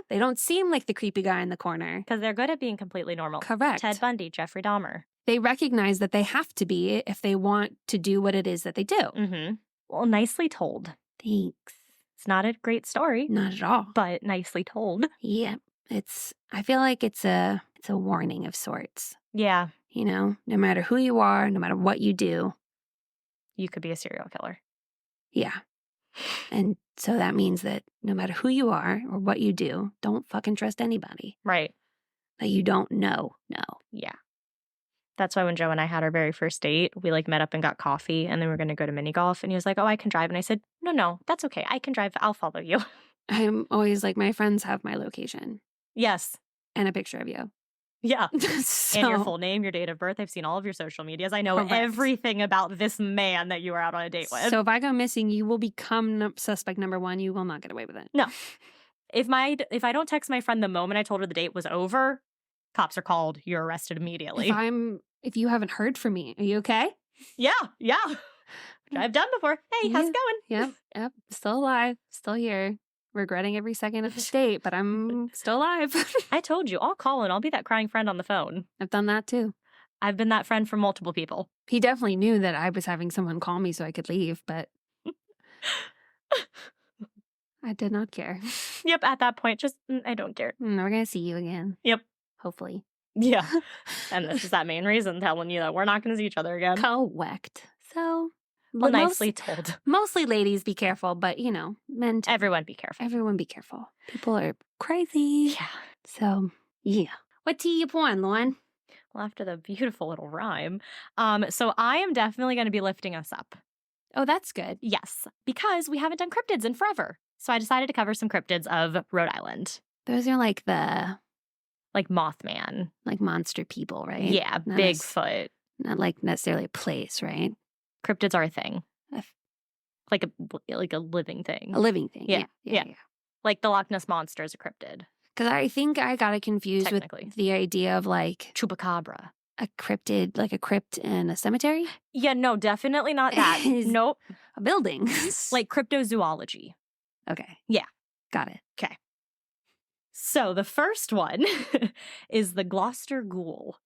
They don't seem like the creepy guy in the corner.
Because they're good at being completely normal.
Correct.
Ted Bundy, Jeffrey Dahmer.
They recognize that they have to be if they want to do what it is that they do.
Well, nicely told.
Thanks.
It's not a great story.
Not at all.
But nicely told.
Yeah. I feel like it's a warning of sorts.
Yeah.
You know, no matter who you are, no matter what you do.
You could be a serial killer.
Yeah. And so that means that no matter who you are or what you do, don't fucking trust anybody.
Right.
That you don't know. No.
Yeah. That's why when Joe and I had our very first date, we like met up and got coffee and then we were going to go to mini golf. And he was like, oh, I can drive. And I said, no, that's okay. I can drive. I'll follow you.
I'm always like, my friends have my location.
Yes.
And a picture of you.
Yeah.
So,
and your full name, your date of birth. I've seen all of your social medias. I know everything about this man that you were out on a date with.
So if I go missing, you will become suspect number 1. You will not get away with it.
No. If I don't text my friend the moment I told her the date was over, Cops are called. You're arrested immediately.
If you haven't heard from me, are you okay?
Yeah. Which I've done before. Hey, how's it going?
Yep. Still alive. Still here. Regretting every second of the state, but I'm still alive.
I told you, I'll call and I'll be that crying friend on the phone.
I've done that too.
I've been that friend for multiple people.
He definitely knew that I was having someone call me so I could leave, but I did not care.
Yep, at that point, just, I don't care.
We're going to see you again.
Yep.
Hopefully.
Yeah. And this is that main reason telling you that we're not going to see each other again.
Correct. So,
well, nicely told.
Mostly ladies, be careful, but, men too.
Everyone be careful.
Everyone be careful. People are crazy.
Yeah.
So, yeah. What tea you pouring, Lauren?
Well, after the beautiful little rhyme. So I am definitely going to be lifting us up.
Oh, that's good.
Yes, because we haven't done cryptids in forever. So I decided to cover some cryptids of Rhode Island.
Those are like
Mothman.
Like monster people, right?
Yeah,
not
Bigfoot.
Not like necessarily a place, right?
Cryptids are a thing. Like a living thing.
A living thing. Yeah.
Like the Loch Ness Monster is a cryptid.
Because I think I got it confused with the idea of like
Chupacabra.
A cryptid, like a crypt in a cemetery?
Yeah, no, definitely not that. Nope.
A building.
Like cryptozoology.
Okay.
Yeah.
Got it.
Okay. So the first one is the Gloucester ghoul.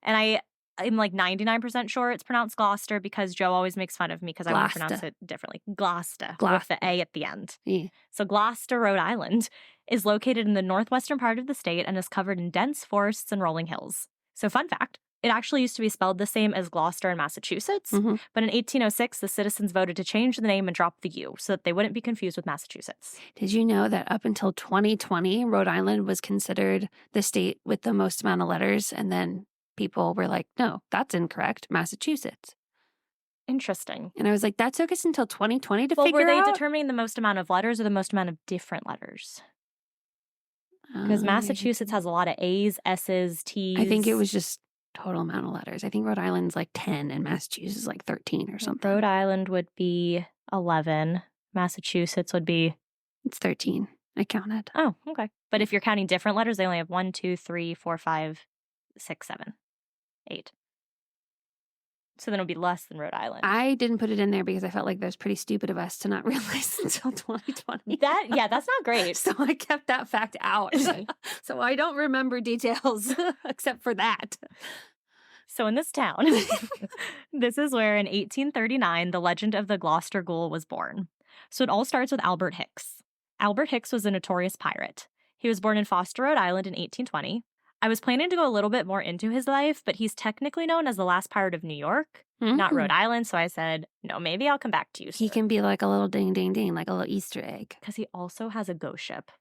And I'm like 99% sure it's pronounced Gloucester because Joe always makes fun of me because I want to pronounce it differently. Gloucester. With the A at the end.
Yeah.
So Gloucester, Rhode Island is located in the northwestern part of the state and is covered in dense forests and rolling hills. So fun fact, it actually used to be spelled the same as Gloucester in Massachusetts, but in 1806, the citizens voted to change the name and drop the U so that they wouldn't be confused with Massachusetts.
Did you know that up until 2020, Rhode Island was considered the state with the most amount of letters, and then people were like, no, that's incorrect, Massachusetts.
Interesting.
And I was like, that took us until 2020 to figure out?
Well, were they determining the most amount of letters or the most amount of different letters? Because Massachusetts has a lot of A's, S's, T's.
I think it was just total amount of letters. I think Rhode Island's like 10 and Massachusetts is like 13 or something.
Rhode Island would be 11. Massachusetts would be...
It's 13. I counted.
Oh, okay. But if you're counting different letters, they only have 1, 2, 3, 4, 5, 6, 7, 8. So then it'll be less than Rhode Island.
I didn't put it in there because I felt like that was pretty stupid of us to not realize until 2020.
That's not great.
So I kept that fact out. So I don't remember details except for that.
So in this town, this is where in 1839, the legend of the Gloucester ghoul was born. So it all starts with Albert Hicks. Albert Hicks was a notorious pirate. He was born in Foster, Rhode Island in 1820. I was planning to go a little bit more into his life, but he's technically known as the last pirate of New York, not Rhode Island. So I said, no, maybe I'll come back to you, sir.
He can be like a little ding, ding, ding, like a little Easter egg.
Because he also has a ghost ship.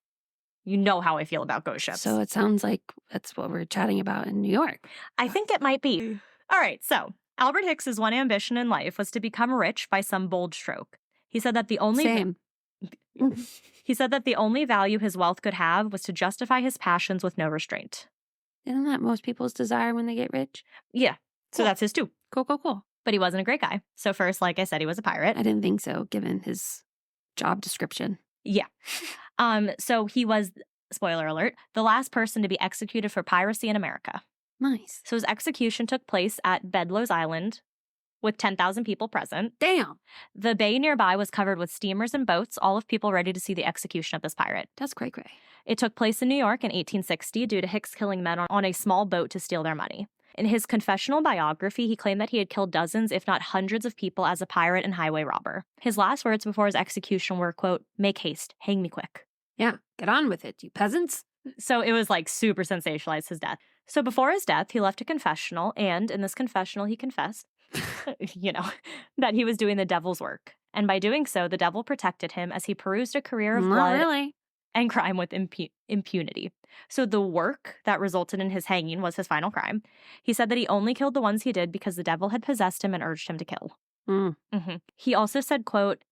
You know how I feel about ghost ships.
So it sounds like that's what we're chatting about in New York.
I think it might be. All right, so Albert Hicks's one ambition in life was to become rich by some bold stroke. He said that the only...
Same.
He said that the only value his wealth could have was to justify his passions with no restraint.
Isn't that most people's desire when they get rich?
Yeah. So that's his too.
Cool.
But he wasn't a great guy. So first, like I said, he was a pirate.
I didn't think so, given his job description.
Yeah. So he was, spoiler alert, the last person to be executed for piracy in America.
Nice.
So his execution took place at Bedloe's Island with 10,000 people present.
Damn.
The bay nearby was covered with steamers and boats, all of people ready to see the execution of this pirate.
That's cray.
It took place in New York in 1860 due to Hicks killing men on a small boat to steal their money. In his confessional biography, he claimed that he had killed dozens, if not hundreds of people as a pirate and highway robber. His last words before his execution were, quote, "Make haste, hang me quick."
Yeah, get on with it, you peasants.
So it was like super sensationalized, his death. So before his death, he left a confessional, and in this confessional, he confessed, that he was doing the devil's work. And by doing so, the devil protected him as he perused a career of blood and crime with impunity. So the work that resulted in his hanging was his final crime. He said that he only killed the ones he did because the devil had possessed him and urged him to kill. He also said, quote,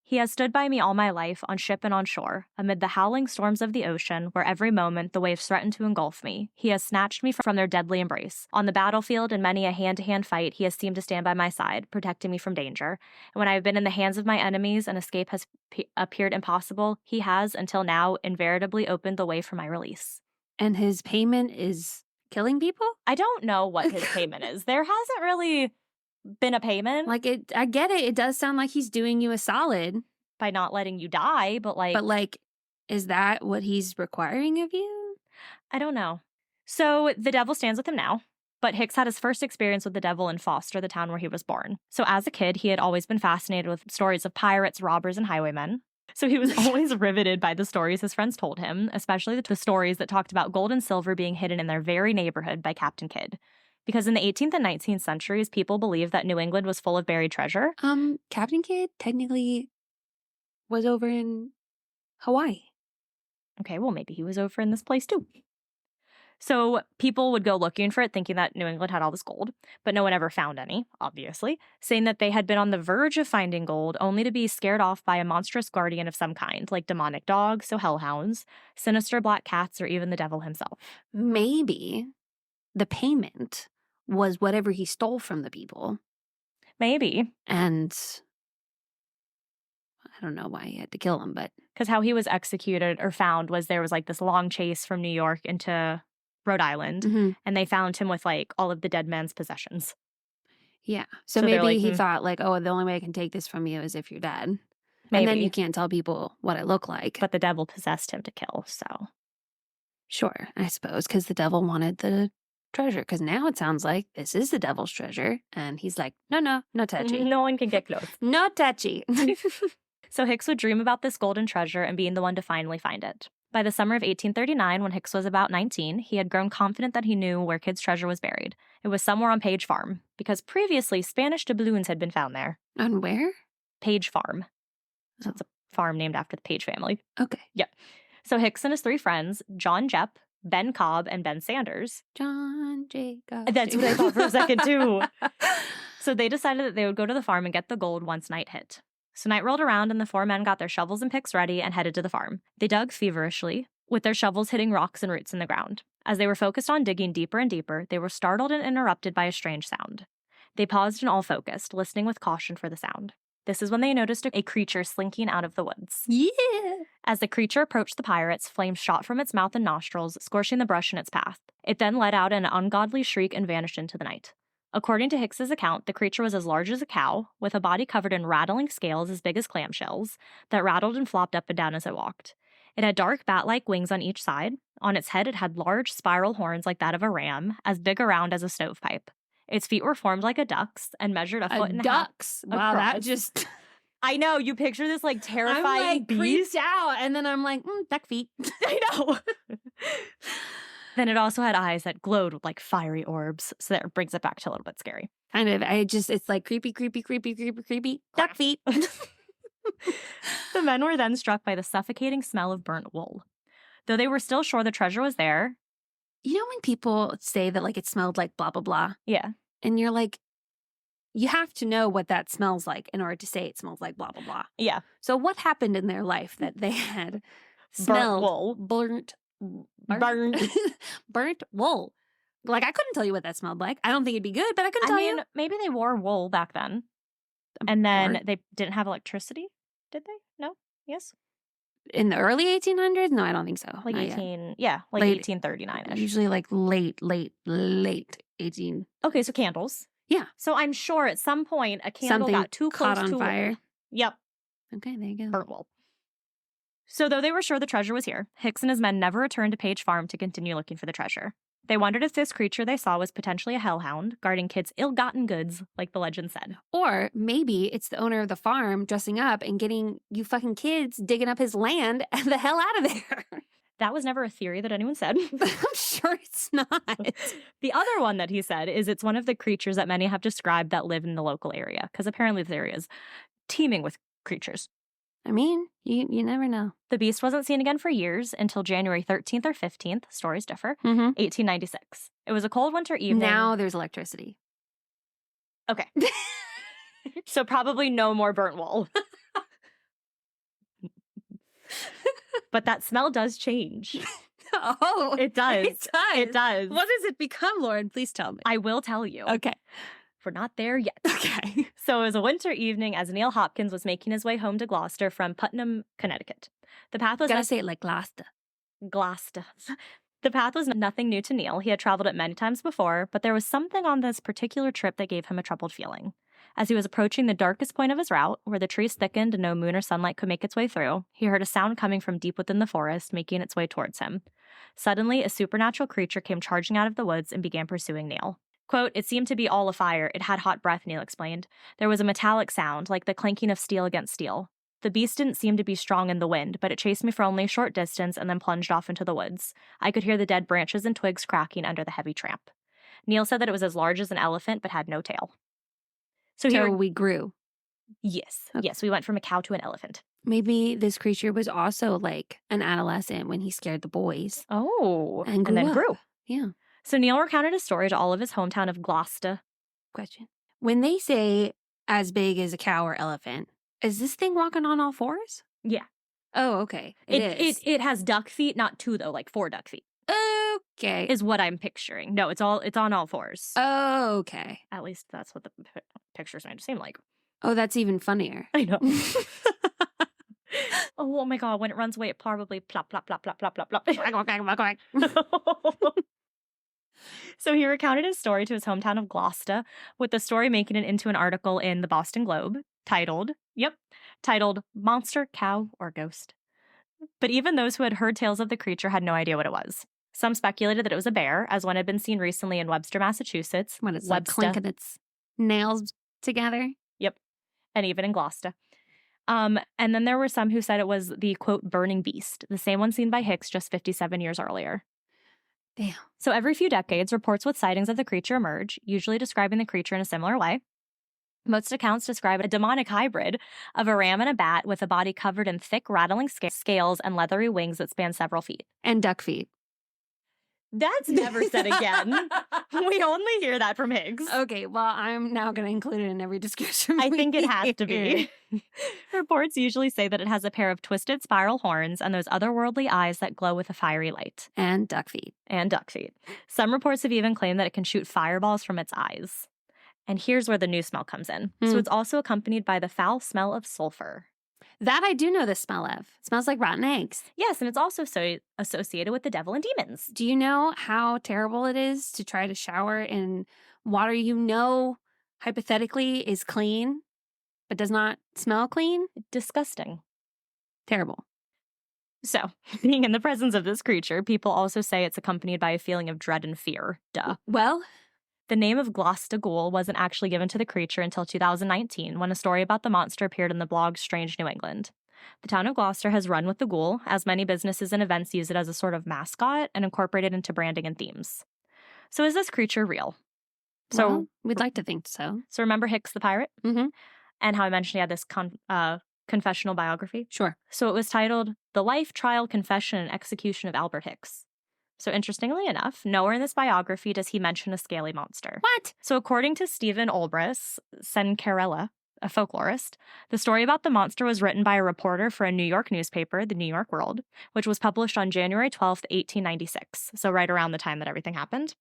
"He has stood by me all my life, on ship and on shore, amid the howling storms of the ocean, where every moment the waves threaten to engulf me. He has snatched me from their deadly embrace. On the battlefield, in many a hand-to-hand fight, he has seemed to stand by my side, protecting me from danger. And when I have been in the hands of my enemies and escape has appeared impossible, he has, until now, invariably opened the way for my release."
And his payment is killing people?
I don't know what his payment is. There hasn't really been a payment.
Like, I get it. It does sound like he's doing you a solid.
By not letting you die, but
is that what he's requiring of you?
I don't know. So the devil stands with him now, but Hicks had his first experience with the devil in Foster, the town where he was born. So as a kid, he had always been fascinated with stories of pirates, robbers, and highwaymen. So he was always riveted by the stories his friends told him, especially the stories that talked about gold and silver being hidden in their very neighborhood by Captain Kidd. Because in the 18th and 19th centuries, people believed that New England was full of buried treasure.
Captain Kidd technically was over in Hawaii.
Okay, well, maybe he was over in this place too. So people would go looking for it, thinking that New England had all this gold, but no one ever found any, obviously, saying that they had been on the verge of finding gold only to be scared off by a monstrous guardian of some kind, like demonic dogs, so hellhounds, sinister black cats, or even the devil himself.
Maybe the payment was whatever he stole from the people.
Maybe.
And I don't know why he had to kill him, but...
Because how he was executed or found was there was like this long chase from New York into Rhode Island, and they found him with like all of the dead man's possessions.
Yeah. So maybe he thought like, oh, the only way I can take this from you is if you're dead. Maybe. And then you can't tell people what I look like.
But the devil possessed him to kill, so.
Sure, I suppose, because the devil wanted the treasure. Because now it sounds like this is the devil's treasure. And he's like, no touchy.
No one can get close.
No touchy.
So Hicks would dream about this golden treasure and being the one to finally find it. By the summer of 1839, when Hicks was about 19, he had grown confident that he knew where Kidd's treasure was buried. It was somewhere on Page Farm, because previously Spanish doubloons had been found there.
On where?
Page Farm. So it's a farm named after the Page family.
Okay.
Yep. So Hicks and his three friends, John Jepp, Ben Cobb, and Ben Sanders.
John Jacob.
That's what I thought for a second, too. So they decided that they would go to the farm and get the gold once night hit. So night rolled around and the four men got their shovels and picks ready and headed to the farm. They dug feverishly, with their shovels hitting rocks and roots in the ground. As they were focused on digging deeper and deeper, they were startled and interrupted by a strange sound. They paused and all focused, listening with caution for the sound. This is when they noticed a creature slinking out of the woods.
Yeah!
As the creature approached the pirates, flames shot from its mouth and nostrils, scorching the brush in its path. It then let out an ungodly shriek and vanished into the night. According to Hicks's account, the creature was as large as a cow, with a body covered in rattling scales as big as clamshells, that rattled and flopped up and down as it walked. It had dark bat-like wings on each side. On its head, it had large spiral horns like that of a ram, as big around as a stovepipe. Its feet were formed like a duck's and measured a foot and a half.
Wow, that just...
I know, you picture this like terrifying
I'm like
beast.
Creeped out, and then I'm like, duck feet.
I know. Then it also had eyes that glowed with like fiery orbs, so that brings it back to a little bit scary.
Kind of. It's like creepy. Duck feet.
The men were then struck by the suffocating smell of burnt wool. Though they were still sure the treasure was there.
You know when people say that like it smelled like blah, blah, blah?
Yeah.
And you're like, you have to know what that smells like in order to say it smells like blah, blah, blah.
Yeah.
So what happened in their life that they had smelled burnt wool? Like, I couldn't tell you what that smelled like. I don't think it'd be good, but I couldn't tell you.
Maybe they wore wool back then. And then they didn't have electricity, did they? No? Yes?
In the early 1800s? No, I don't think so.
Like
Not
18, yeah, like
late,
1839-ish.
Usually like late 18.
Okay, so candles.
Yeah.
So I'm sure at some point a candle got too close
caught on fire.
Wool. Yep.
Okay, there you go.
Burnt wool. So though they were sure the treasure was here, Hicks and his men never returned to Page Farm to continue looking for the treasure. They wondered if this creature they saw was potentially a hellhound, guarding Kidd's ill-gotten goods, like the legend said.
Or maybe it's the owner of the farm dressing up and getting you fucking kids digging up his land and the hell out of there.
That was never a theory that anyone said.
I'm sure it's not.
The other one that he said is it's one of the creatures that many have described that live in the local area, because apparently this area is teeming with creatures.
I mean, you never know.
The beast wasn't seen again for years until January 13th or 15th, stories differ, 1896. It was a cold winter evening.
Now there's electricity.
Okay. So probably no more burnt wool. But that smell does change.
Oh.
It does.
It does.
It does.
What does it become, Lauren? Please tell me.
I will tell you.
Okay.
We're not there yet.
Okay.
So it was a winter evening as Neil Hopkins was making his way home to Gloucester from Putnam, Connecticut. The path was...
Gotta say it like Gloucester.
Gloucester. The path was nothing new to Neil. He had traveled it many times before, but there was something on this particular trip that gave him a troubled feeling. As he was approaching the darkest point of his route, where the trees thickened and no moon or sunlight could make its way through, he heard a sound coming from deep within the forest, making its way towards him. Suddenly, a supernatural creature came charging out of the woods and began pursuing Neil. Quote, "It seemed to be all afire. It had hot breath," Neil explained. "There was a metallic sound, like the clanking of steel against steel. The beast didn't seem to be strong in the wind, but it chased me for only a short distance and then plunged off into the woods. I could hear the dead branches and twigs cracking under the heavy tramp." Neil said that it was as large as an elephant, but had no tail.
So we grew.
Yes.
Okay.
Yes, we went from a cow to an elephant.
Maybe this creature was also like an adolescent when he scared the boys.
Oh.
And
then
up.
grew.
Yeah.
So Neil recounted his story to all of his hometown of Gloucester.
Question. When they say as big as a cow or elephant, is this thing walking on all fours?
Yeah.
Oh, okay. It is.
It has duck feet, not 2 though, like 4 duck feet.
Okay.
Is what I'm picturing. No, it's on all 4s.
Okay.
At least that's what the pictures made it seem like.
Oh, that's even funnier.
I know. Oh my god, when it runs away, it probably plop, plop, plop, plop, plop, plop, plop. So he recounted his story to his hometown of Gloucester, with the story making it into an article in the Boston Globe titled Monster, Cow, or Ghost. But even those who had heard tales of the creature had no idea what it was. Some speculated that it was a bear, as one had been seen recently in Webster, Massachusetts.
When it's like clinking its nails together.
Yep. And even in Gloucester. And then there were some who said it was the, quote, burning beast, the same one seen by Hicks just 57 years earlier.
Damn.
So every few decades, reports with sightings of the creature emerge, usually describing the creature in a similar way. Most accounts describe a demonic hybrid of a ram and a bat with a body covered in thick, rattling scales and leathery wings that span several feet.
And duck feet.
That's never said again. We only hear that from Higgs.
Okay, well, I'm now going to include it in every description.
I think it has to be. Reports usually say that it has a pair of twisted spiral horns and those otherworldly eyes that glow with a fiery light.
And duck feet.
Some reports have even claimed that it can shoot fireballs from its eyes. And here's where the new smell comes in. So it's also accompanied by the foul smell of sulfur.
That I do know the smell of. It smells like rotten eggs.
Yes, and it's also associated with the devil and demons.
Do you know how terrible it is to try to shower in water you know, hypothetically, is clean, but does not smell clean?
Disgusting.
Terrible.
So, being in the presence of this creature, people also say it's accompanied by a feeling of dread and fear. Duh.
Well,
the name of Gloucester Ghoul wasn't actually given to the creature until 2019, when a story about the monster appeared in the blog Strange New England. The town of Gloucester has run with the ghoul, as many businesses and events use it as a sort of mascot and incorporate it into branding and themes. So is this creature real?
So we'd like to think so.
So remember Hicks the pirate?
Mm-hmm.
And how I mentioned he had this confessional biography?
Sure.
So it was titled The Life, Trial, Confession, and Execution of Albert Hicks. So interestingly enough, nowhere in this biography does he mention a scaly monster.
What?
So according to Stephen Olbris Sencarella, a folklorist, the story about the monster was written by a reporter for a New York newspaper, the New York World, which was published on January 12th, 1896. So right around the time that everything happened.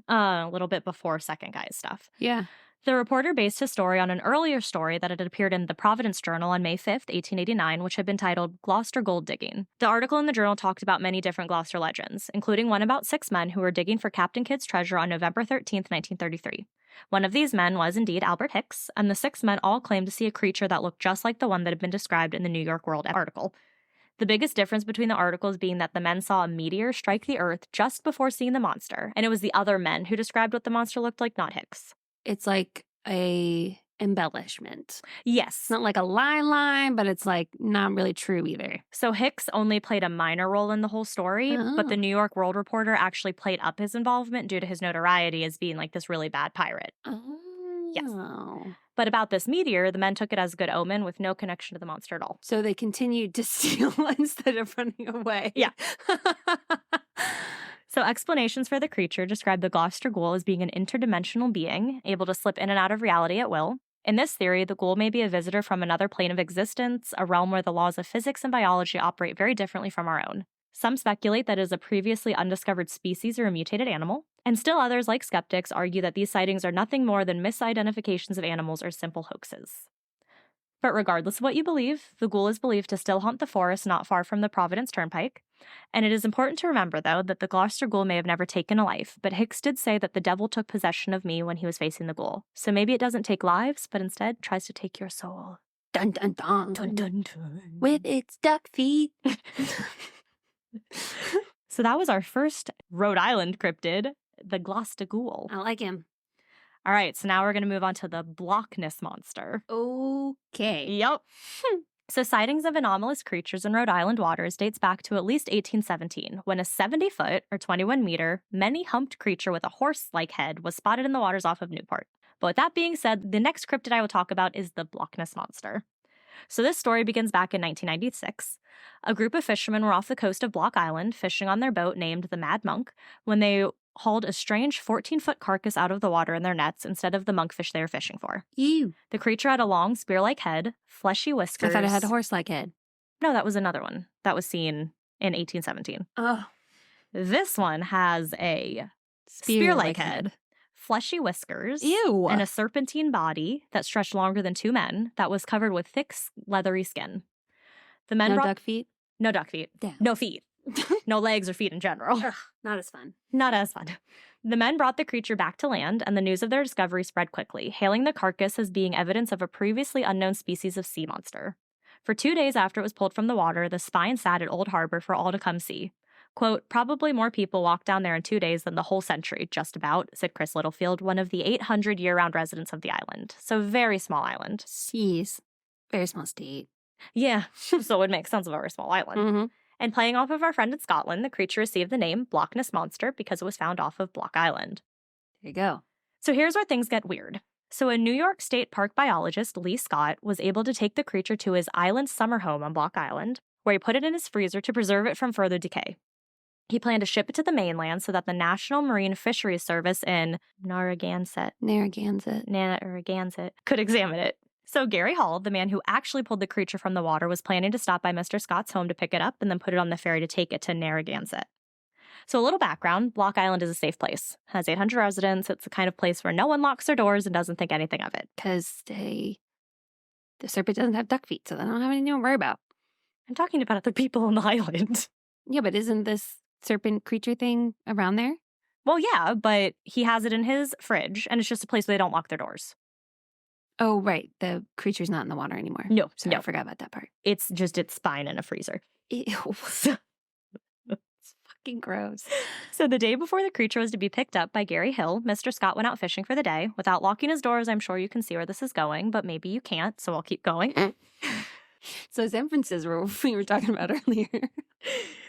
A little bit before Second Guy's stuff.
Yeah.
The reporter based his story on an earlier story that had appeared in the Providence Journal on May 5th, 1889, which had been titled Gloucester Gold Digging. The article in the journal talked about many different Gloucester legends, including one about 6 men who were digging for Captain Kidd's treasure on November 13th, 1933. One of these men was indeed Albert Hicks, and the 6 men all claimed to see a creature that looked just like the one that had been described in the New York World article. The biggest difference between the articles being that the men saw a meteor strike the earth just before seeing the monster, and it was the other men who described what the monster looked like, not Hicks.
It's like a embellishment.
Yes.
It's not like a line, but it's like not really true either.
So Hicks only played a minor role in the whole story, but the New York World reporter actually played up his involvement due to his notoriety as being like this really bad pirate.
Oh.
Yes. But about this meteor, the men took it as a good omen with no connection to the monster at all.
So they continued to steal instead of running away.
Yeah. So explanations for the creature describe the Gloucester Ghoul as being an interdimensional being, able to slip in and out of reality at will. In this theory, the ghoul may be a visitor from another plane of existence, a realm where the laws of physics and biology operate very differently from our own. Some speculate that it is a previously undiscovered species or a mutated animal, and still others, like skeptics, argue that these sightings are nothing more than misidentifications of animals or simple hoaxes. But regardless of what you believe, the ghoul is believed to still haunt the forest not far from the Providence Turnpike. And it is important to remember, though, that the Gloucester ghoul may have never taken a life, but Hicks did say that the devil took possession of me when he was facing the ghoul. So maybe it doesn't take lives, but instead tries to take your soul.
Dun, dun, dun.
Dun, dun, dun.
With its duck feet.
So that was our first Rhode Island cryptid, the Gloucester ghoul.
I like him.
All right, so now we're going to move on to the Loch Ness Monster.
Okay.
Yep. So sightings of anomalous creatures in Rhode Island waters dates back to at least 1817, when a 70-foot or 21-meter, many-humped creature with a horse-like head was spotted in the waters off of Newport. But with that being said, the next cryptid I will talk about is the Loch Ness Monster. So this story begins back in 1996. A group of fishermen were off the coast of Block Island fishing on their boat named the Mad Monk when they hauled a strange 14-foot carcass out of the water in their nets instead of the monkfish they were fishing for.
Ew.
The creature had a long spear-like head, fleshy whiskers.
I thought it had a horse-like head.
No, that was another one that was seen in 1817.
Oh.
This one has a spear-like head, fleshy whiskers,
Ew.
and a serpentine body that stretched longer than two men that was covered with thick, leathery skin. The men
no
brought...
duck feet?
No duck feet.
Damn.
No feet. No legs or feet in general.
Ugh, not as fun.
Not as fun. The men brought the creature back to land, and the news of their discovery spread quickly, hailing the carcass as being evidence of a previously unknown species of sea monster. For 2 days after it was pulled from the water, the spine sat at Old Harbor for all to come see. Quote, probably more people walked down there in 2 days than the whole century, just about, said Chris Littlefield, one of the 800 year-round residents of the island. So very small island.
Seas. Very small state.
Yeah, so it would make sense of a very small island.
Mm-hmm.
And playing off of our friend in Scotland, the creature received the name Loch Ness Monster because it was found off of Block Island.
There you go.
So here's where things get weird. So a New York State park biologist, Lee Scott, was able to take the creature to his island summer home on Block Island, where he put it in his freezer to preserve it from further decay. He planned to ship it to the mainland so that the National Marine Fisheries Service in Narragansett could examine it. So Gary Hall, the man who actually pulled the creature from the water, was planning to stop by Mr. Scott's home to pick it up and then put it on the ferry to take it to Narragansett. So a little background, Block Island is a safe place. It has 800 residents. It's the kind of place where no one locks their doors and doesn't think anything of it.
Because the serpent doesn't have duck feet, so they don't have anything to worry about.
I'm talking about the people on the island.
Yeah, but isn't this serpent creature thing around there?
Well, yeah, but he has it in his fridge, and it's just a place where they don't lock their doors.
Oh, right. The creature's not in the water anymore.
No,
Sorry,
no.
I forgot about that part.
It's just its spine in a freezer.
Ew. It's fucking gross.
So the day before the creature was to be picked up by Gary Hill, Mr. Scott went out fishing for the day. Without locking his doors, I'm sure you can see where this is going, but maybe you can't, so I'll keep going.
So those inferences were what we were talking about earlier.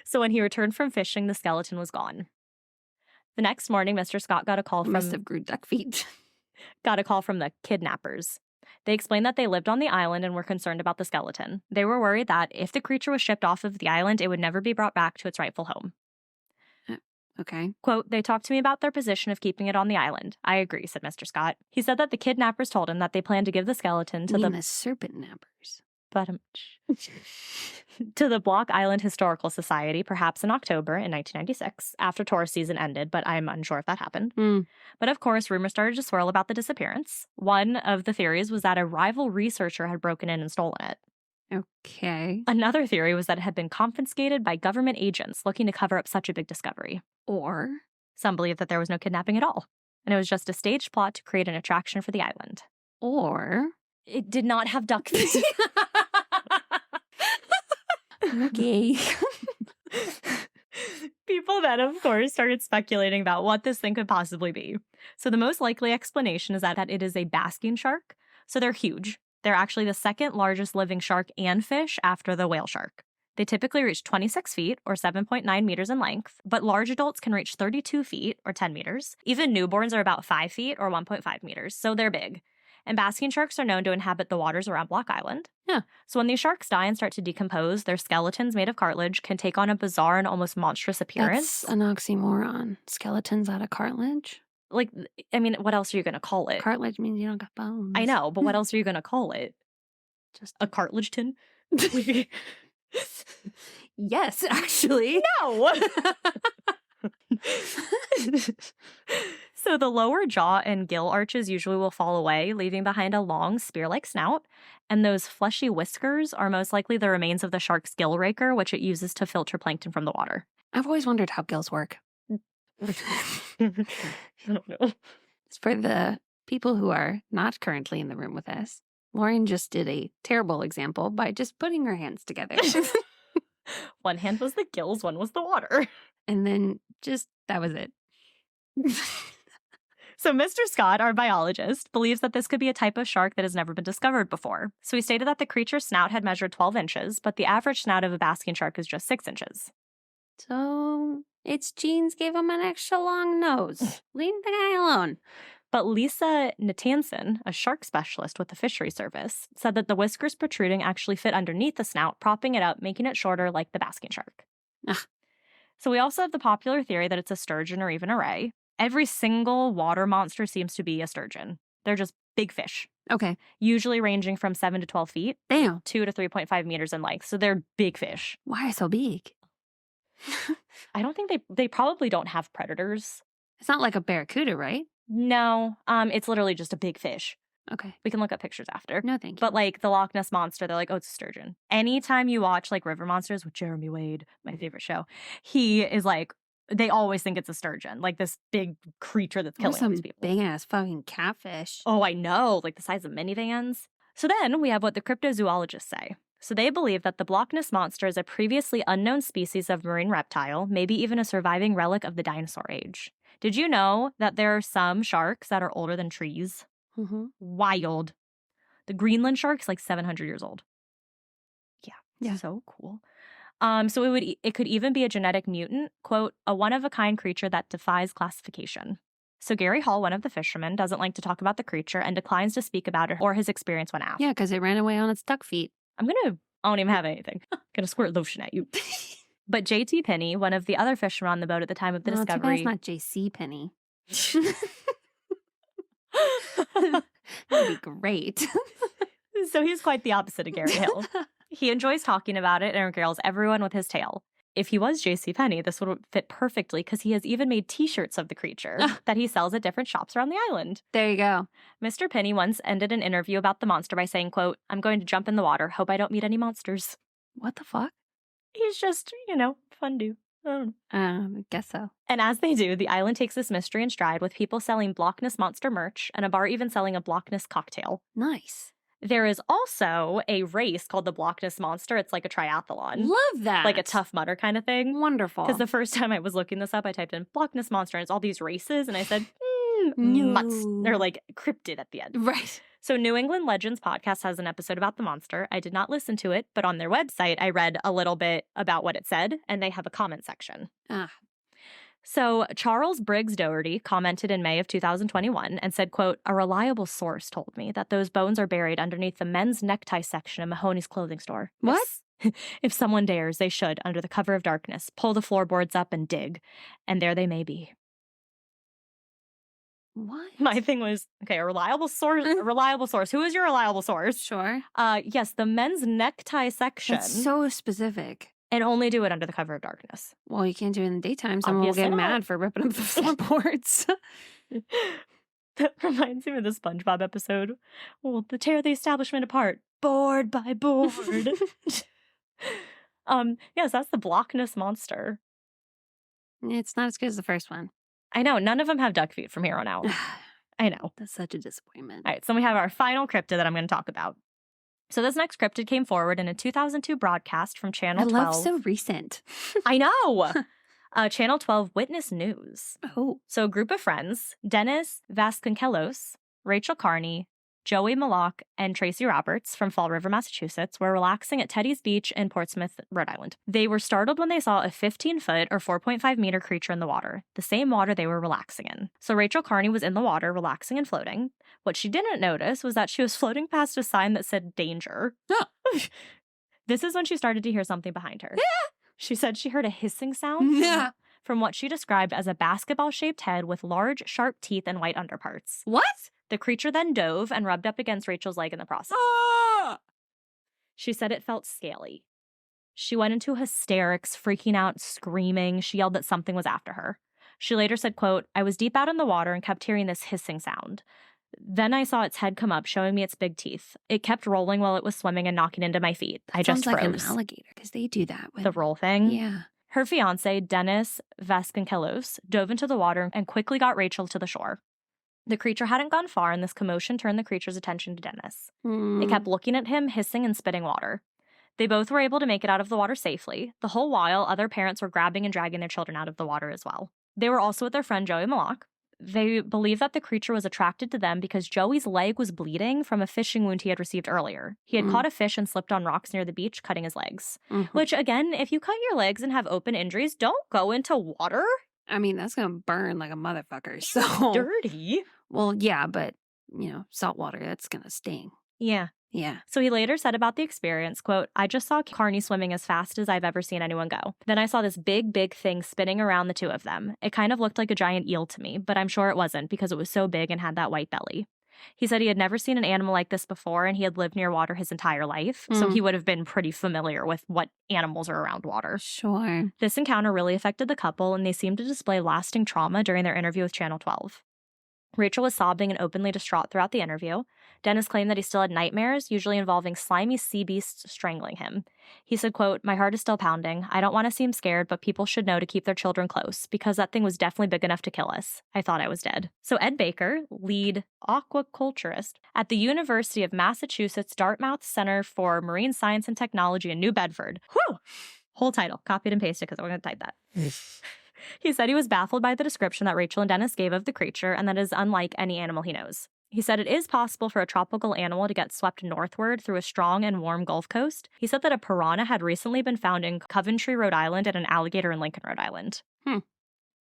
So when he returned from fishing, the skeleton was gone. The next morning, Mr. Scott got a call from...
Must have grew duck feet.
Got a call from the kidnappers. They explained that they lived on the island and were concerned about the skeleton. They were worried that if the creature was shipped off of the island, it would never be brought back to its rightful home.
Okay.
Quote, they talked to me about their position of keeping it on the island. I agree, said Mr. Scott. He said that the kidnappers told him that they planned to give the skeleton to
the serpent nappers.
To the Block Island Historical Society, perhaps in October in 1996, after tourist season ended, but I'm unsure if that happened. But of course, rumors started to swirl about the disappearance. One of the theories was that a rival researcher had broken in and stolen it.
Okay.
Another theory was that it had been confiscated by government agents looking to cover up such a big discovery.
Or
some believe that there was no kidnapping at all, and it was just a staged plot to create an attraction for the island.
Or
it did not have duck feet.
Okay.
People then, of course, started speculating about what this thing could possibly be. So the most likely explanation is that it is a basking shark. So they're huge. They're actually the second largest living shark and fish after the whale shark. They typically reach 26 feet or 7.9 meters in length, but large adults can reach 32 feet or 10 meters. Even newborns are about 5 feet or 1.5 meters, so they're big. And basking sharks are known to inhabit the waters around Block Island.
Yeah.
So when these sharks die and start to decompose, their skeletons made of cartilage can take on a bizarre and almost monstrous appearance.
That's an oxymoron. Skeletons out of cartilage?
Like, I mean, what else are you going to call it?
Cartilage means you don't got bones.
I know, but what else are you going to call it? Just a cartilage tin?
Yes, actually.
No! So the lower jaw and gill arches usually will fall away, leaving behind a long spear-like snout. And those fleshy whiskers are most likely the remains of the shark's gill raker, which it uses to filter plankton from the water.
I've always wondered how gills work.
I don't know.
It's for the people who are not currently in the room with us. Lauren just did a terrible example by just putting her hands together.
One hand was the gills, one was the water.
And then that was it.
So Mr. Scott, our biologist, believes that this could be a type of shark that has never been discovered before. So he stated that the creature's snout had measured 12 inches, but the average snout of a basking shark is just 6 inches.
So its genes gave him an extra long nose. Leave the guy alone.
But Lisa Natanson, a shark specialist with the Fishery Service, said that the whiskers protruding actually fit underneath the snout, propping it up, making it shorter like the basking shark.
Ugh.
So we also have the popular theory that it's a sturgeon or even a ray. Every single water monster seems to be a sturgeon. They're just big fish.
Okay.
Usually ranging from 7 to 12 feet.
Damn.
2 to 3.5 meters in length. So they're big fish.
Why so big?
I don't think they probably don't have predators.
It's not like a barracuda, right?
No. It's literally just a big fish.
Okay.
We can look up pictures after.
No, thank you.
But like the Loch Ness Monster, they're like, oh, it's a sturgeon. Anytime you watch like River Monsters with Jeremy Wade, my favorite show, he is like, they always think it's a sturgeon, like this big creature that's killing all these people.
Big ass fucking catfish.
Oh, I know, like the size of minivans. So then we have what the cryptozoologists say. So they believe that the Loch Ness Monster is a previously unknown species of marine reptile, maybe even a surviving relic of the dinosaur age. Did you know that there are some sharks that are older than trees?
Mm-hmm.
Wild. The Greenland shark's like 700 years old.
Yeah.
So cool. So it could even be a genetic mutant, quote, a one-of-a-kind creature that defies classification. So Gary Hall, one of the fishermen, doesn't like to talk about the creature and declines to speak about it or his experience when asked.
Yeah, because it ran away on its duck feet.
I don't even have anything. Gonna squirt lotion at you. But J.T. Penny, one of the other fishermen on the boat at the time of the discovery.
Too bad it's not J.C. Penny. That'd be great.
So he's quite the opposite of Gary Hill. He enjoys talking about it and regales everyone with his tale. If he was J.C. Penny, this would fit perfectly because he has even made t-shirts of the creature that he sells at different shops around the island.
There you go.
Mr. Penny once ended an interview about the monster by saying, quote, I'm going to jump in the water. Hope I don't meet any monsters.
What the fuck?
He's just, fun dude. I
guess so.
And as they do, the island takes this mystery in stride with people selling Loch Ness Monster merch and a bar even selling a Loch Ness cocktail.
Nice.
There is also a race called the Loch Ness Monster. It's like a triathlon.
Love that.
Like a Tough Mudder kind of thing.
Wonderful.
Because the first time I was looking this up, I typed in Loch Ness Monster and it's all these races. And I said, or like cryptid at the end.
Right.
So New England Legends podcast has an episode about the monster. I did not listen to it, but on their website, I read a little bit about what it said, and they have a comment section. So Charles Briggs Doherty commented in May of 2021 and said, quote, a reliable source told me that those bones are buried underneath the men's necktie section of Mahoney's clothing store.
What?
If someone dares, they should, under the cover of darkness, pull the floorboards up and dig. And there they may be.
What?
My thing was, okay, a reliable source. Who is your reliable source?
Sure.
Yes, the men's necktie section.
That's so specific.
And only do it under the cover of darkness.
Well, you can't do it in the daytime. Someone will get mad for ripping up the floorboards.
That reminds me of the SpongeBob episode. Well, to tear the establishment apart, board by board. Yes, that's the Loch Ness Monster.
It's not as good as the first one.
I know. None of them have duck feet from here on out. I know.
That's such a disappointment.
All right, so we have our final cryptid that I'm going to talk about. So this next cryptid came forward in a 2002 broadcast from Channel 12.
I love so recent.
I know. Channel 12 Witness News.
Oh.
So a group of friends, Dennis Vasconcelos, Rachel Carney, Joey Malloch, and Tracy Roberts from Fall River, Massachusetts, were relaxing at Teddy's Beach in Portsmouth, Rhode Island. They were startled when they saw a 15-foot or 4.5-meter creature in the water, the same water they were relaxing in. So Rachel Carney was in the water, relaxing and floating. What she didn't notice was that she was floating past a sign that said danger. This is when she started to hear something behind her. She said she heard a hissing sound from what she described as a basketball-shaped head with large, sharp teeth and white underparts.
What?
The creature then dove and rubbed up against Rachel's leg in the process. She said it felt scaly. She went into hysterics, freaking out, screaming. She yelled that something was after her. She later said, quote, I was deep out in the water and kept hearing this hissing sound. Then I saw its head come up, showing me its big teeth. It kept rolling while it was swimming and knocking into my feet. I just froze.
Sounds like an alligator, because they do that.
The roll thing?
Yeah.
Her fiancé, Dennis Vasconcelos, dove into the water and quickly got Rachel to the shore. The creature hadn't gone far, and this commotion turned the creature's attention to Dennis. It kept looking at him, hissing and spitting water. They both were able to make it out of the water safely. The whole while, other parents were grabbing and dragging their children out of the water as well. They were also with their friend Joey Mailhot. They believe that the creature was attracted to them because Joey's leg was bleeding from a fishing wound he had received earlier. He had caught a fish and slipped on rocks near the beach, cutting his legs. Which, again, if you cut your legs and have open injuries, don't go into water.
I mean, that's going to burn like a motherfucker. So
dirty.
Well, yeah, but, salt water, that's going to sting.
Yeah.
Yeah.
So he later said about the experience, quote, I just saw Carney swimming as fast as I've ever seen anyone go. Then I saw this big, big thing spinning around the two of them. It kind of looked like a giant eel to me, but I'm sure it wasn't because it was so big and had that white belly. He said he had never seen an animal like this before, and he had lived near water his entire life, so he would have been pretty familiar with what animals are around water.
Sure.
This encounter really affected the couple, and they seemed to display lasting trauma during their interview with Channel 12. Rachel was sobbing and openly distraught throughout the interview. Dennis claimed that he still had nightmares, usually involving slimy sea beasts strangling him. He said, quote, my heart is still pounding. I don't want to seem scared, but people should know to keep their children close, because that thing was definitely big enough to kill us. I thought I was dead. So Ed Baker, lead aquaculturist at the University of Massachusetts Dartmouth Center for Marine Science and Technology in New Bedford. Whew! Whole title, copied and pasted because we're going to type that. He said he was baffled by the description that Rachel and Dennis gave of the creature and that it is unlike any animal he knows. He said it is possible for a tropical animal to get swept northward through a strong and warm Gulf Coast. He said that a piranha had recently been found in Coventry, Rhode Island, and an alligator in Lincoln, Rhode Island.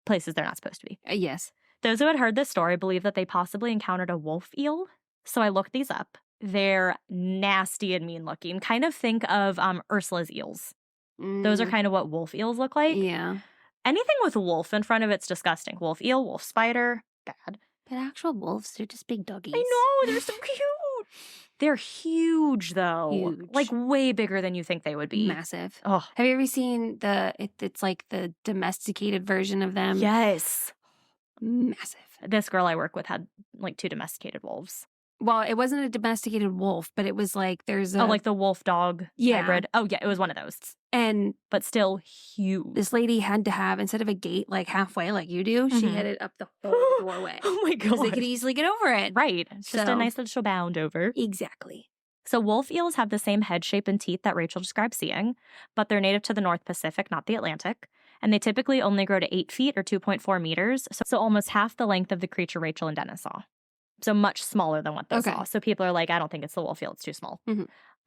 Places they're not supposed to be.
Yes.
Those who had heard this story believe that they possibly encountered a wolf eel. So I looked these up. They're nasty and mean looking. Kind of think of Ursula's eels. Those are kind of what wolf eels look like.
Yeah.
Anything with wolf in front of it's disgusting. Wolf eel, wolf spider, bad.
But actual wolves, they're just big doggies.
I know, they're so cute. They're huge, though.
Huge.
Like, way bigger than you think they would be.
Massive.
Oh.
Have you ever seen it's like the domesticated version of them?
Yes.
Massive.
This girl I work with had, like, 2 domesticated wolves.
Well, it wasn't a domesticated wolf, but it was like there's a...
Oh, like the wolf dog hybrid? Oh, yeah, it was one of those. But still huge.
This lady had to have, instead of a gate like halfway like you do, she had it up the whole doorway.
Oh my God.
Because they could easily get over it.
Right. Just a nice little bound over.
Exactly.
So wolf eels have the same head shape and teeth that Rachel described seeing, but they're native to the North Pacific, not the Atlantic. And they typically only grow to 8 feet or 2.4 meters, so almost half the length of the creature Rachel and Dennis saw. So much smaller than what they saw. So people are like, I don't think it's the wolf eel, it's too small.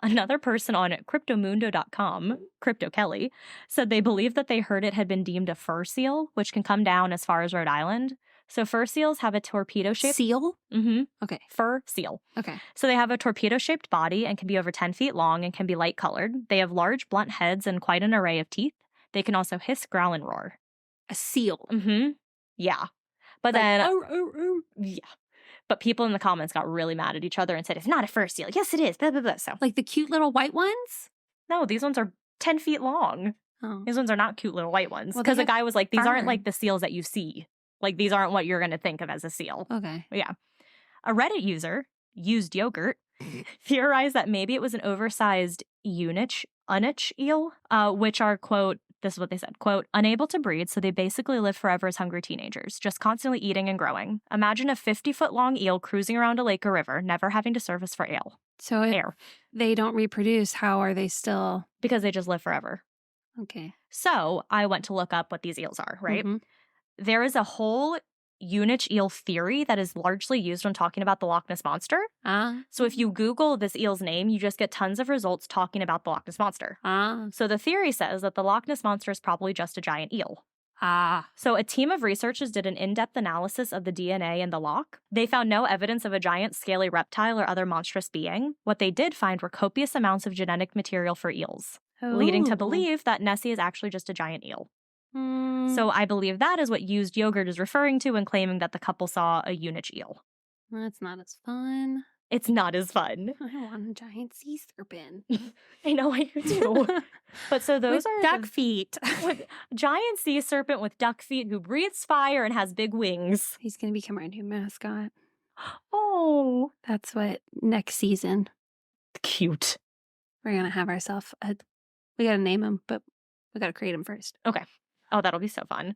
Another person on cryptomundo.com, Crypto Kelly, said they believe that they heard it had been deemed a fur seal, which can come down as far as Rhode Island. So fur seals have a torpedo-shaped...
Seal?
Mm-hmm.
Okay.
Fur seal.
Okay.
So they have a torpedo-shaped body and can be over 10 feet long and can be light-colored. They have large, blunt heads and quite an array of teeth. They can also hiss, growl, and roar.
A seal?
Mm-hmm. Yeah. But
like,
then... Yeah. But people in the comments got really mad at each other and said, it's not a fur seal. Yes, it is. Blah, blah, blah. So,
like the cute little white ones?
No, these ones are 10 feet long.
Oh.
These ones are not cute little white ones. Because the guy was like, these aren't like the seals that you see. Like, these aren't what you're going to think of as a seal.
Okay.
Yeah. A Reddit user, used yogurt, theorized that maybe it was an oversized unich eel, which are, quote, this is what they said, quote, unable to breed, so they basically live forever as hungry teenagers, just constantly eating and growing. Imagine a 50-foot-long eel cruising around a lake or river, never having to surface for ale.
So if they don't reproduce, how are they still...
Because they just live forever.
Okay.
So I went to look up what these eels are, right? There is a whole unich eel theory that is largely used when talking about the Loch Ness Monster. So if you Google this eel's name, you just get tons of results talking about the Loch Ness Monster. So the theory says that the Loch Ness Monster is probably just a giant eel. So a team of researchers did an in-depth analysis of the DNA in the loch. They found no evidence of a giant scaly reptile or other monstrous being. What they did find were copious amounts of genetic material for eels, leading to believe that Nessie is actually just a giant eel. So I believe that is what used yogurt is referring to when claiming that the couple saw a unich eel.
That's not as fun.
It's not as fun.
I want a giant sea serpent.
I know I do too. But so those
With
are
duck feet.
with giant sea serpent with duck feet who breathes fire and has big wings.
He's going to become our new mascot.
Oh,
That's what next season
cute.
we're going to have ourselves we got to name him, but we got to create him first.
Okay. Oh, that'll be so fun.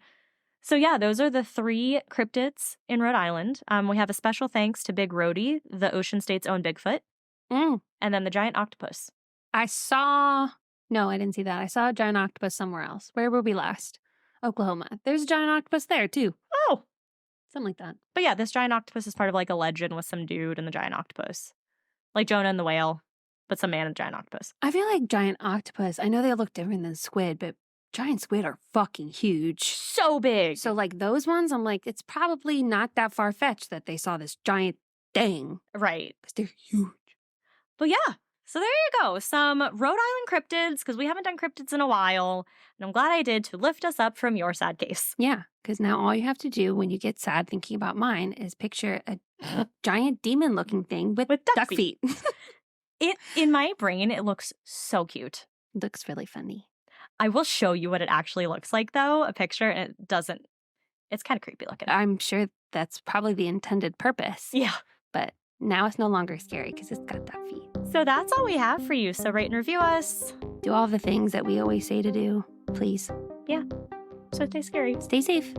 So yeah, those are the 3 cryptids in Rhode Island. We have a special thanks to Big Rhodey, the Ocean State's own Bigfoot, and then the giant octopus.
No, I didn't see that. I saw a giant octopus somewhere else. Where were we last? Oklahoma. There's a giant octopus there too.
Oh.
Something like that.
But yeah, this giant octopus is part of like a legend with some dude and the giant octopus. Like Jonah and the whale, but some man and giant octopus.
I feel like giant octopus, I know they look different than squid, but giant squid are fucking huge.
So big.
So like those ones, I'm like, it's probably not that far-fetched that they saw this giant thing.
Right.
Because they're huge.
But yeah, so there you go. Some Rhode Island cryptids, because we haven't done cryptids in a while. And I'm glad I did to lift us up from your sad case.
Yeah, because now all you have to do when you get sad thinking about mine is picture a giant demon-looking thing with duck feet.
In my brain, it looks so cute.
Looks really funny.
I will show you what it actually looks like, though, a picture, and it doesn't. It's kind of creepy looking.
I'm sure that's probably the intended purpose.
Yeah.
But now it's no longer scary because it's got duck feet.
So that's all we have for you. So rate and review us.
Do all the things that we always say to do, please.
Yeah. So stay scary.
Stay safe.